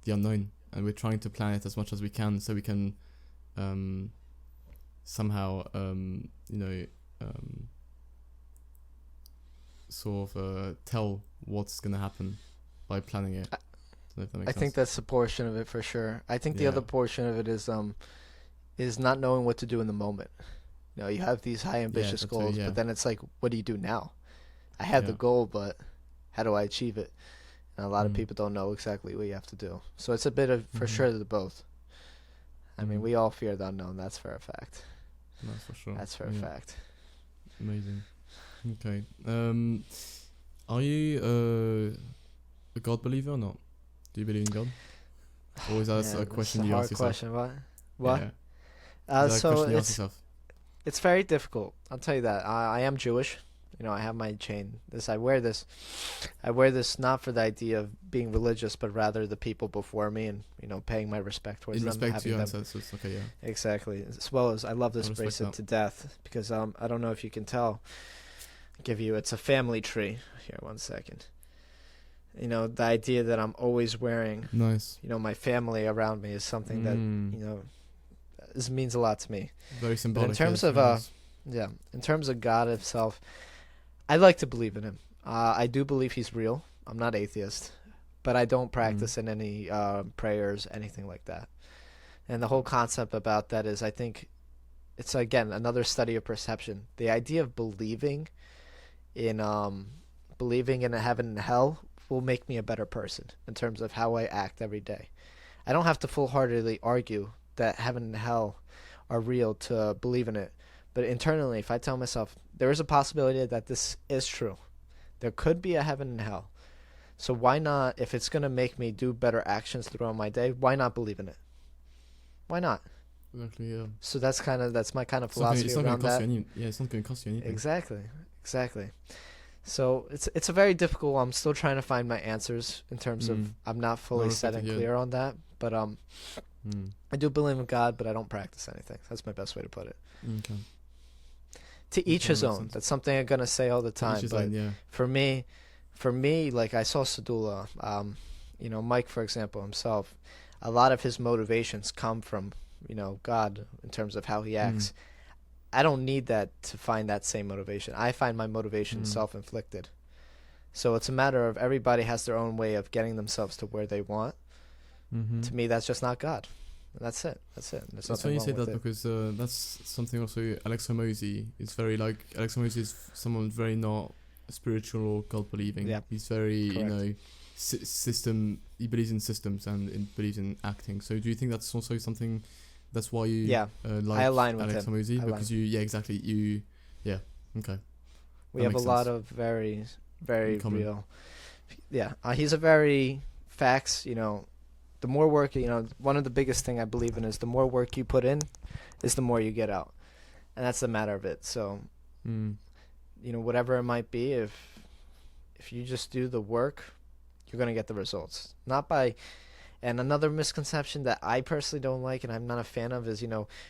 the unknown, and we're trying to plan it as much as we can so we can somehow sort of tell what's gonna happen by planning it. If that makes I sense. think that's a portion of it for sure. I think the Yeah. other portion of it is not knowing what to do in the moment. You know, you have these high Yeah, ambitious that too. goals, Yeah. but then it's like, what do you do now? I have the Yeah. goal, but how do I achieve it? And a lot of Mm. people don't know exactly what you have to do. So it's a bit of, for Mm-hmm. sure, the both. I mean, Mm. we all fear the unknown. That's for a fact. That's for sure. That's for a Yeah. fact. Amazing. Okay. Are you a God believer or not? Do you believe in God? Or is that Man, a that's question a you ask hard yourself? question. What? Yeah. Uh, Is that a so question you ask it's yourself? it's very difficult. I'll tell you that. I am Jewish. You know, I have my chain. I wear this. I wear this not for the idea of being religious, but rather the people before me, and paying my respect towards In them, respect to having your them ancestors. Okay, yeah. exactly. As well as I love this respect bracelet that. to death because I don't know if you can tell. It's a family tree. Here, one second. The idea that I'm always wearing, Nice. my family around me is something that this means a lot to me. Very symbolic. In terms yeah, of very nice. in terms of God Himself, I like to believe in Him. I do believe He's real. I'm not atheist, but I don't practice in any prayers, anything like that. And the whole concept about that is, I think, it's again another study of perception. The idea of believing in a heaven and hell will make me a better person in terms of how I act every day. I don't have to full-heartedly argue that heaven and hell are real to believe in it. But internally, if I tell myself there is a possibility that this is true, there could be a heaven and hell. So why not, if it's going to make me do better actions throughout my day, why not believe in it? Why not? Exactly, yeah. So that's my kind of It's not philosophy gonna around cost that. you any. Yeah, it's not gonna cost you anything. Exactly. So it's a very difficult. I'm still trying to find my answers in terms of I'm not fully set and clear on that. But I do believe in God, but I don't practice anything. That's my best way to put it. Okay. To each his makes own. sense. That's something I'm gonna say all the To each time. his But own, yeah. for me, like I saw Sadula, Mike, for example, himself. A lot of his motivations come from God in terms of how he acts. I don't need that to find that same motivation. I find my motivation self-inflicted. So it's a matter of everybody has their own way of getting themselves to where they want. To me, that's just not God. And that's it. There's It's nothing funny you wrong say with that it. because that's something also Alex Hormozy is very like. Alex Hormozy is someone very not spiritual or God believing. Yeah. He's very Correct. system. He believes in systems and believes in acting. So do you think that's also something? That's why you like I align with Alex him. Hormozy because okay. We That have a makes lot sense. of very, very In common. real. Yeah, he's a very facts. The more work, one of the biggest thing I believe in is the more work you put in, is the more you get out, and that's the matter of it. So, whatever it might be, if you just do the work, you're gonna get the results. Not by. And another misconception that I personally don't like and I'm not a fan of is,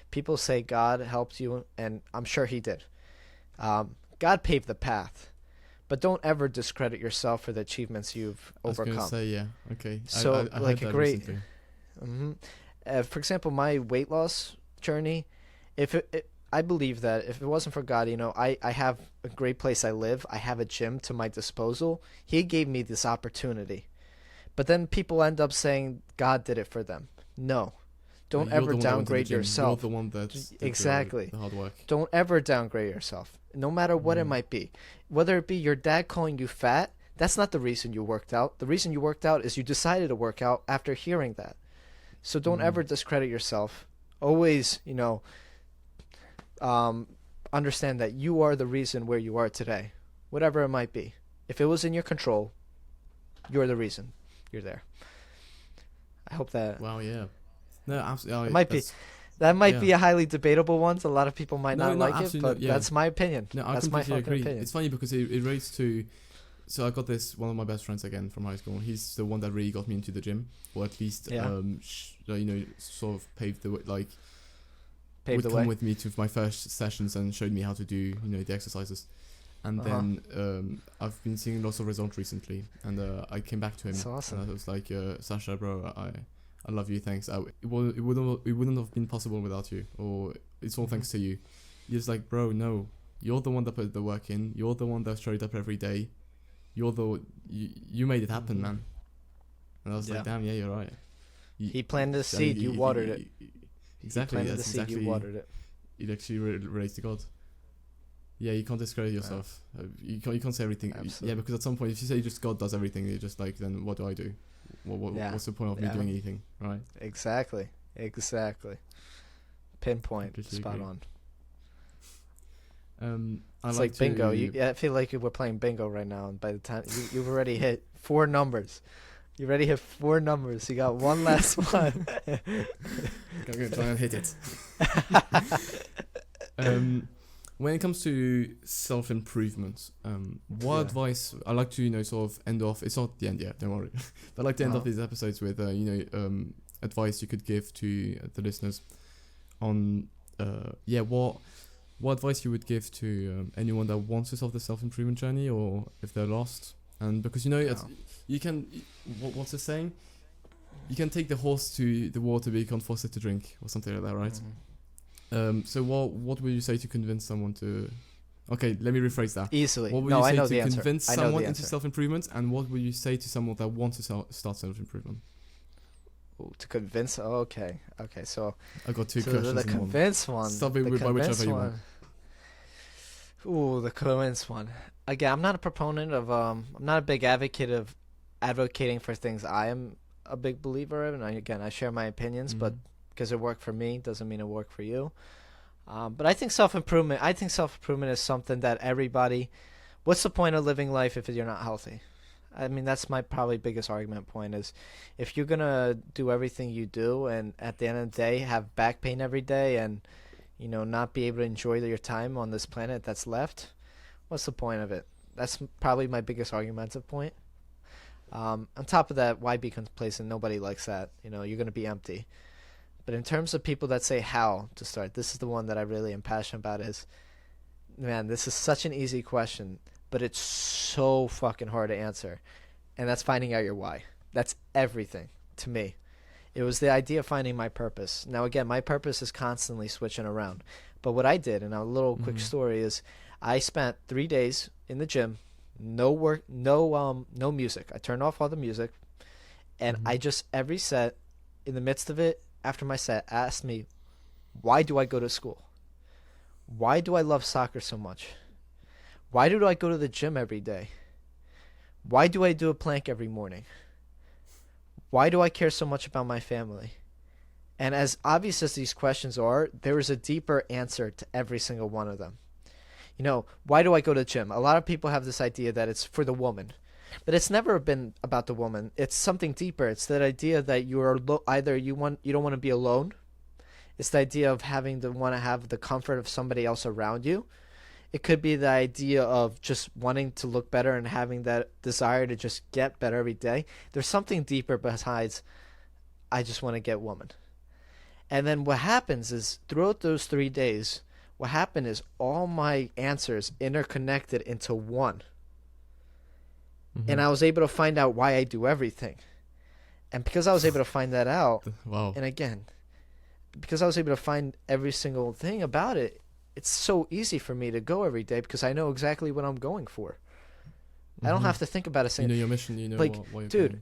people say God helped you, and I'm sure He did. God paved the path, but don't ever discredit yourself for the achievements you've overcome. I was gonna say, yeah, okay. So, I like heard a that great, recently. for example, my weight loss journey, I believe that if it wasn't for God, I have a great place I live. I have a gym to my disposal. He gave me this opportunity. But then people end up saying God did it for them. No. Don't ever downgrade yourself. You're the one that did Exactly. the hard work. Don't ever downgrade yourself, no matter what it might be. Whether it be your dad calling you fat, that's not the reason you worked out. The reason you worked out is you decided to work out after hearing that. So don't ever discredit yourself. Always, understand that you are the reason where you are today, whatever it might be. If it was in your control, you're the reason you're there. I hope that. Wow, yeah. No, absolutely. It might be. That might be a highly debatable one. So a lot of people might not like it, but that's my opinion. No, I that's my completely fucking agree. opinion. It's funny because it relates to. So I got one of my best friends again from high school. He's the one that really got me into the gym, or at least sort of paved the way. Like Paved would the come way. with me to my first sessions and showed me how to do the exercises. And then I've been seeing lots of results recently, and I came back to him. That's awesome. And I was like, Sasha, bro, I love you. Thanks. It wouldn't have been possible without you, or it's all thanks to you. He's like, bro, no, you're the one that put the work in. You're the one that showed up every day. You made it happen, man. And I was Yeah. like, damn, yeah, you're right. He planted the seed, you watered it. Exactly. He planted the That's seed, exactly. you watered it. It actually relates to God. Yeah, you can't discredit yourself. You can't say everything. Absolutely. Yeah, because at some point, if you say just God does everything, you're just like, then what do I do? Yeah. What's the point of me Yeah. doing anything, right? Exactly. Pinpoint. Completely Spot agree. on. I It's like like bingo. I feel like we're playing bingo right now, and by the time you've already hit 4 numbers. You already hit 4 numbers. You got one last one. I'm gonna try and hit it. When it comes to self-improvement, what Yeah. advice I like to sort of end off. It's not the end yet, don't worry. But I like to end off these episodes with advice you could give to the listeners on what advice you would give to anyone that wants to start the self-improvement journey, or if they're lost. And because you can, what's the saying? You can take the horse to the water, but you can't force it to drink, or something like that, right? Mm-hmm. So what would you say to convince someone to? Okay, let me rephrase that. Easily. What would No, you I say know to the answer. convince I know someone the into answer. self-improvement, and what would you say to someone that wants to start self-improvement? Ooh, to convince. Okay. So I got 2 so questions the in one. convince one. Stop it the by whichever convince you one. want. Ooh, the convince one. Again, I'm not a proponent of. I'm not a big advocate of advocating for things I am a big believer in. And I share my opinions, but because it worked for me doesn't mean it worked for you. But I think self-improvement. Is something that everybody. What's the point of living life if you're not healthy? I mean, that's my probably biggest argument point is, if you're gonna do everything you do and at the end of the day have back pain every day and not be able to enjoy your time on this planet that's left, what's the point of it? That's probably my biggest argumentative point. On top of that, why be complacent? Nobody likes that. You're gonna be empty. But in terms of people that say how to start, this is the one that I really am passionate about. Is, man, this is such an easy question, but it's so fucking hard to answer. And that's finding out your why. That's everything to me. It was the idea of finding my purpose. Now, again, my purpose is constantly switching around. But what I did, and a little quick story, is I spent 3 days in the gym, no work, no music. I turned off all the music, and I just, every set, in the midst of it, after my set, asked me, why do I go to school? Why do I love soccer so much? Why do I go to the gym every day? Why do I do a plank every morning? Why do I care so much about my family? And as obvious as these questions are, there is a deeper answer to every single one of them. Why do I go to the gym? A lot of people have this idea that it's for the woman. But it's never been about the woman. It's something deeper. It's that idea that either you don't want to be alone. It's the idea of want to have the comfort of somebody else around you. It could be the idea of just wanting to look better and having that desire to just get better every day. There's something deeper besides, I just want to get woman. And then what happens is, throughout those 3 days, what happened is all my answers interconnected into one. And I was able to find out why I do everything. And because I was able to find that out, wow. And again, because I was able to find every single thing about it, it's so easy for me to go every day because I know exactly what I'm going for. I don't have to think about a single. You know your mission. You know like, what you're dude, doing.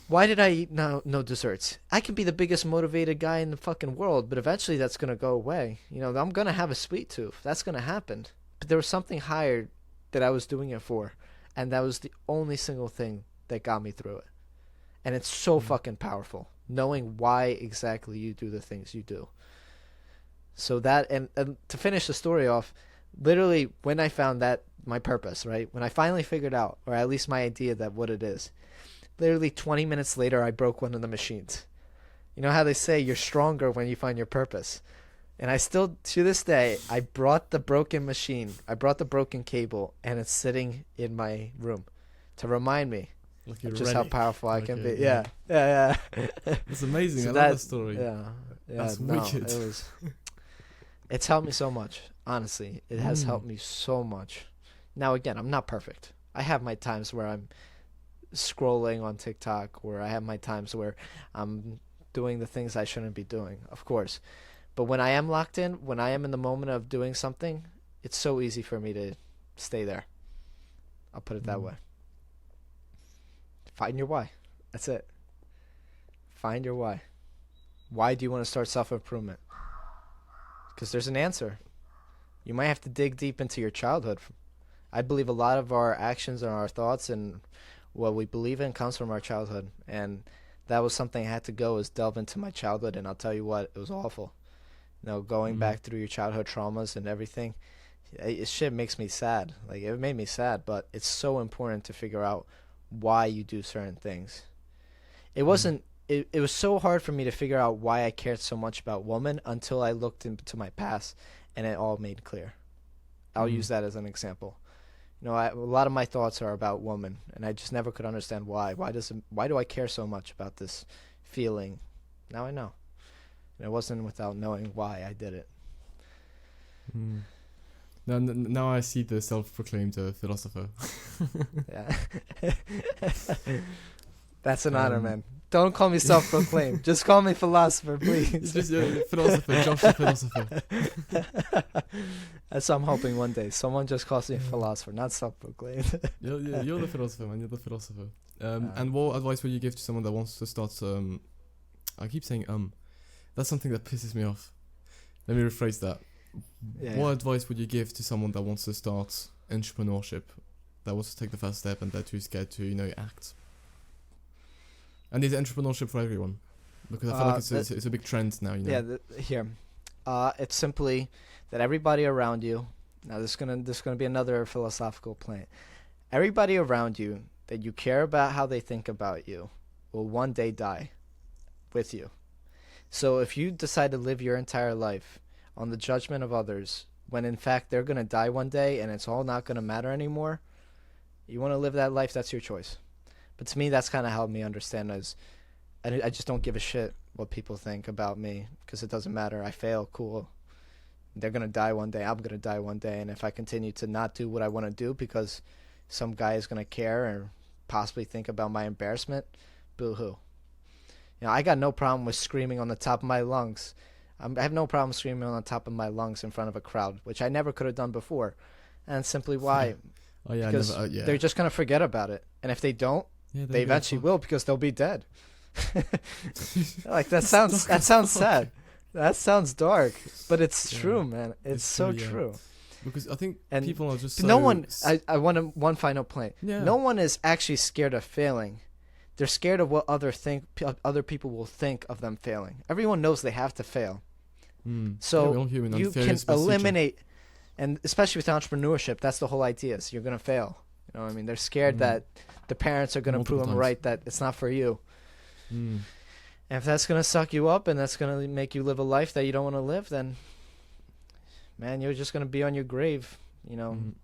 Why did I eat no desserts? I can be the biggest motivated guy in the fucking world, but eventually that's gonna go away. I'm gonna have a sweet tooth. That's gonna happen. But there was something higher that I was doing it for. And that was the only single thing that got me through it. And it's so fucking powerful, knowing why exactly you do the things you do. So that, and to finish the story off, literally when I found that, my purpose, right? When I finally figured out, or at least my idea that what it is, literally 20 minutes later, I broke one of the machines. You know how they say you're stronger when you find your purpose? And I still, to this day, I brought the broken machine. I brought the broken cable, and it's sitting in my room to remind me of just how powerful I can be. Yeah. It's amazing. So I love that story. Yeah. That's wicked. It's helped me so much. Honestly, it has helped me so much. Now, again, I'm not perfect. I have my times where I'm scrolling on TikTok, or I have my times where I'm doing the things I shouldn't be doing, of course. But when I am locked in, when I am in the moment of doing something, it's so easy for me to stay there. I'll put it that way. Find your why. That's it. Find your why. Why do you want to start self-improvement? Because there's an answer. You might have to dig deep into your childhood. I believe a lot of our actions and our thoughts and what we believe in comes from our childhood. And that was something I had to go is delve into my childhood. And I'll tell you what, it was awful. Going back through your childhood traumas and everything, shit makes me sad. Like, it made me sad, but it's so important to figure out why you do certain things. It wasn't, it was so hard for me to figure out why I cared so much about women until I looked into my past and it all made clear. I'll use that as an example. A lot of my thoughts are about women, and I just never could understand why. Why do I care so much about this feeling? Now I know. And it wasn't without knowing why I did it. Now I see the self-proclaimed philosopher. Yeah. That's an honor, man. Don't call me self-proclaimed. Just call me philosopher, please. It's just philosopher, Josh the philosopher. That's what I'm hoping one day. Someone just calls me a philosopher, not self-proclaimed. You're the philosopher, man. You're the philosopher. And what advice would you give to someone that wants to start... I keep saying That's something that pisses me off. Let me rephrase that. What advice would you give to someone that wants to start entrepreneurship, that wants to take the first step and they're too scared to, act? And is entrepreneurship for everyone? Because I feel like it's a big trend now, Here. It's simply that everybody around you, now this is gonna be another philosophical point. Everybody around you that you care about how they think about you will one day die with you. So if you decide to live your entire life on the judgment of others, when in fact they're gonna die one day and it's all not gonna matter anymore, you want to live that life, that's your choice. But to me, that's kind of helped me understand as I just don't give a shit what people think about me because it doesn't matter. I fail, cool. They're going to die one day. I'm going to die one day. And if I continue to not do what I want to do because some guy is going to care or possibly think about my embarrassment, boo-hoo. I got no problem with screaming on the top of my lungs. I have no problem screaming on the top of my lungs in front of a crowd, which I never could have done before. And simply why? Because they're just going to forget about it. And if they don't, they eventually will because they'll be dead. Like that sounds sad. That sounds dark, but it's true, man. It's so true. Because I think people are just I want one final point. Yeah. No one is actually scared of failing. They're scared of what other people will think of them failing. Everyone knows they have to fail. So you can eliminate, and especially with entrepreneurship, that's the whole idea. So you're gonna fail. They're scared that the parents are going to prove them right that it's not for you. And if that's going to suck you up and that's going to make you live a life that you don't want to live, then, man, you're just going to be on your grave,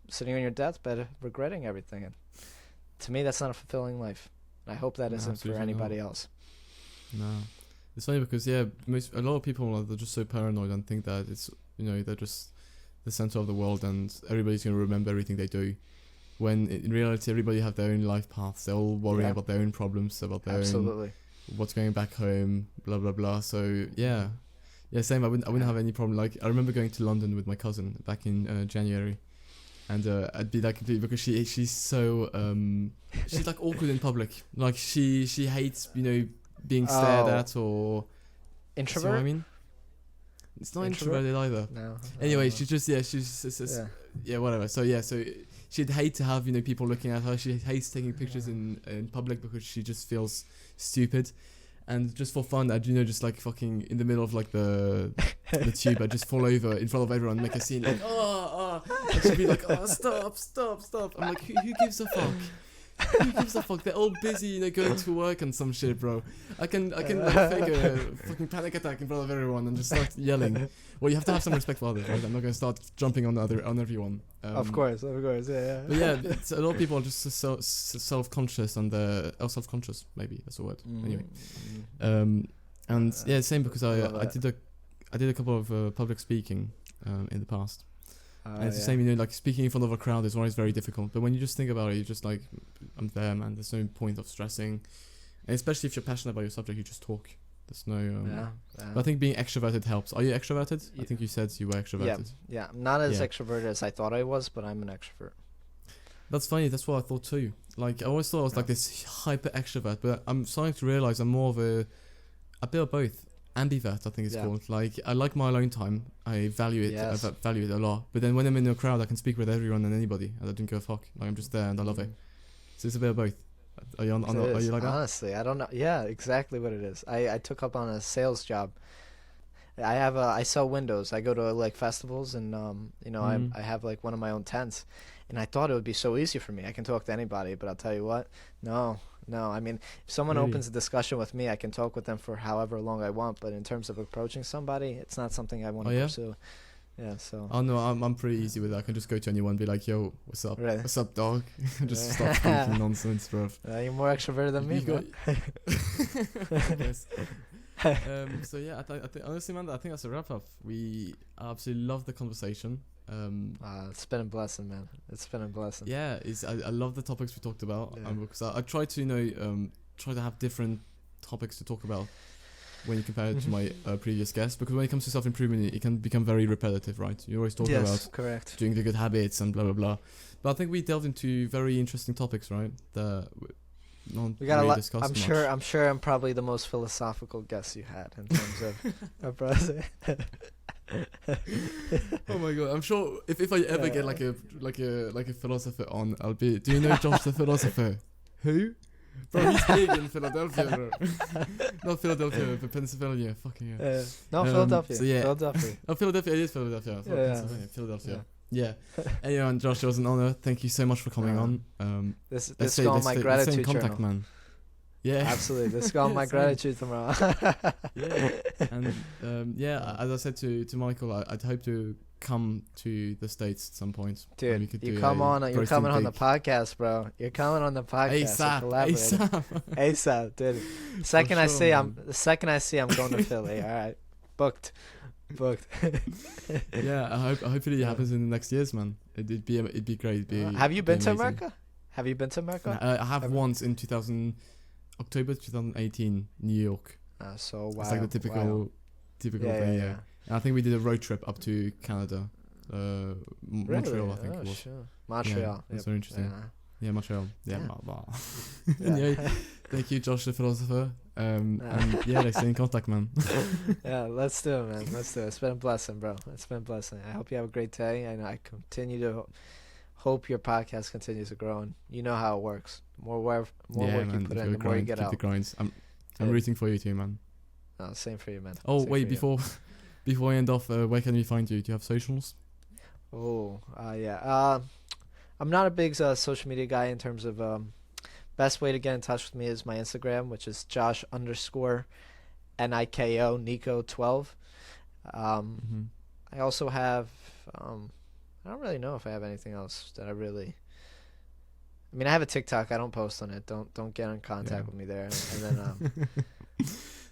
sitting on your deathbed regretting everything. And to me, that's not a fulfilling life. I hope that isn't for anybody else. No. It's funny because, a lot of people they're just so paranoid and think that it's, they're just the center of the world and everybody's going to remember everything they do. When in reality, everybody have their own life paths. They're all worrying about their own problems, about their own what's going back home, blah blah blah. So same. I wouldn't have any problem. Like I remember going to London with my cousin back in January, and I'd be like completely because she's so she's like awkward in public. Like she hates being stared at or introvert. You know what I mean? It's not introverted either. No. Anyway, she's just whatever. So she'd hate to have people looking at her. She hates taking pictures in public because she just feels stupid. And just for fun, I'd just like fucking in the middle of like the tube, I'd just fall over in front of everyone, make a scene like and she'd be like, stop. I'm like, who gives a fuck? Who gives a fuck? They're all busy, going to work and some shit, bro. I can like, fake a fucking panic attack in front of everyone and just start yelling. Well, you have to have some respect for others, right? I'm not gonna start jumping on everyone. Of course, yeah. But yeah, a lot of people are just so self-conscious and self-conscious, maybe that's a word. Anyway, and same because I did a couple of public speaking in the past. And it's the same, like speaking in front of a crowd is always very difficult. But when you just think about it, you're just like, I'm there, man. There's no point of stressing. And especially if you're passionate about your subject, you just talk. There's no... But I think being extroverted helps. Are you extroverted? I think you said you were extroverted. Yeah. I'm not as extroverted as I thought I was, but I'm an extrovert. That's funny. That's what I thought too. Like, I always thought I was like this hyper extrovert, but I'm starting to realize I'm more of a A bit of both. Ambivert, I think it's Yeah. called. Like, I like my alone time. I value it. Yes. I value it a lot. But then when I'm in a crowd, I can speak with everyone and anybody. And I don't give a fuck. Like, I'm just there and I love it. So it's a bit of both. Are you It are is, you like that? honestly, I don't know. Yeah, exactly what it is. I took up on a sales job. I sell windows. I go to like festivals and Mhm. I have like one of my own tents, and I thought it would be so easy for me. I can talk to anybody, but I'll tell you what, no, no. I mean, if someone Really? opens a discussion with me, I can talk with them for however long I want. But in terms of approaching somebody, it's not something I want Oh, to yeah? pursue. Yeah. So. Oh no, I'm pretty easy with that. I can just go to anyone and be like, yo, what's up? Really? What's up, dog? Just Yeah. start speaking nonsense, bro. You're more extroverted than me, You got- man. Yes. So yeah, I think honestly, man, I think that's a wrap up. We absolutely love the conversation. It's been a blessing, man. It's been a blessing. Yeah, I love the topics we talked about. Yeah. Because I try to try to have different topics to talk about when you compare it to my previous guests. Because when it comes to self improvement, it can become very repetitive, right? You always talk about correct. doing the good habits and blah blah blah. But I think we delved into very interesting topics, right? We got a lot. Discussed I'm sure I'm probably the most philosophical guest you had in terms of process. Oh my god! I'm sure if I ever get like a philosopher on, I'll be. Do you know Josh the philosopher? Who? Bro, he's big in Philadelphia, bro. Not Philadelphia, but Pennsylvania. Fucking hell. No, Philadelphia. So yeah. Philadelphia. Oh, Philadelphia. It is Philadelphia. I thought Yeah. Pennsylvania. Philadelphia. Yeah. Anyway, Josh, it was an honor. Thank you so much for coming on. This Let's is on my let's stay in gratitude contact, journal. man. Yeah. Absolutely. This is on my Same. gratitude tomorrow. Yeah. And as I said to Michael, I'd hope to come to the States at some point. Where we Dude, could you're do coming a on. You're roasting coming on the pig. podcast, bro. You're coming on the podcast. ASAP. We're collaborating. ASAP. ASAP, dude. The second I sure, see, man. I'm going to Philly. All right, booked. Yeah, hopefully it happens in the next years, man. It'd be great. It'd be, Have you it'd be been to amazing. America? Have you been to America? I have Ever? once in October 2018, New York. So wow. It's like the typical thing, yeah. And I think we did a road trip up to Canada, Montreal, I think it was. Sure. Montreal. Yeah, that's very interesting. Yeah. Yeah, Montreal. Yeah, Yeah. blah, blah. Yeah. Anyway, thank you, Josh the philosopher. And yeah, let's stay in contact, man. Yeah, let's do it, man. Let's do it. It's been a blessing, bro. It's been a blessing. I hope you have a great day, and I continue to hope your podcast continues to grow. And you know how it works. More work man, you put keep in, the the more you grind, get keep out. the grinds. I'm Yeah. rooting for you too, man. Same for you, man. Oh Same wait, for you. before I end off, where can we find you? Do you have socials? Oh, yeah. I'm not a big social media guy in terms of best way to get in touch with me is my Instagram, which is Josh_NIKO Nico12. I also have I don't really know if I have anything else that I really. I mean, I have a TikTok. I don't post on it. Don't get in contact with me there. And then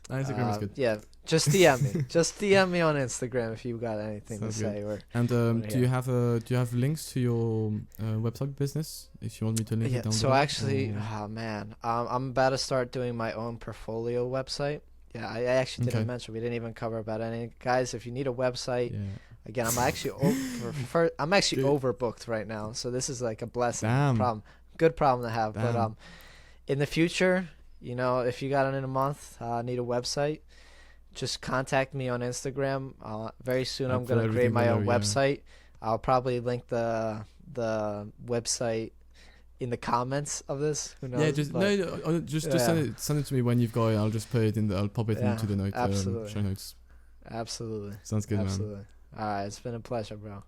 Instagram is good. yeah, just DM me. Just DM me on Instagram if you got anything Sounds to say. Or And Wanna do you have links to your website business? If you want me to link it down so below? actually, or- oh man, I'm about to start doing my own portfolio website. Yeah, I actually didn't Okay. mention we didn't even cover about any guys. If you need a website, yeah. again, I'm actually I'm actually Good. overbooked right now, so this is like a blessing. Damn. Good problem to have. But Damn. in the future, if you got it in a month, need a website, just contact me on Instagram. Very soon I'll I'm put gonna create everything my own below, yeah. website. I'll probably link the website in the comments of this. Who knows? Yeah, just but just Yeah. send it to me when you've got it. I'll just put it in. I'll pop it Yeah, into the note absolutely. show notes. Absolutely. Sounds good, man. Absolutely. All right, it's been a pleasure, bro.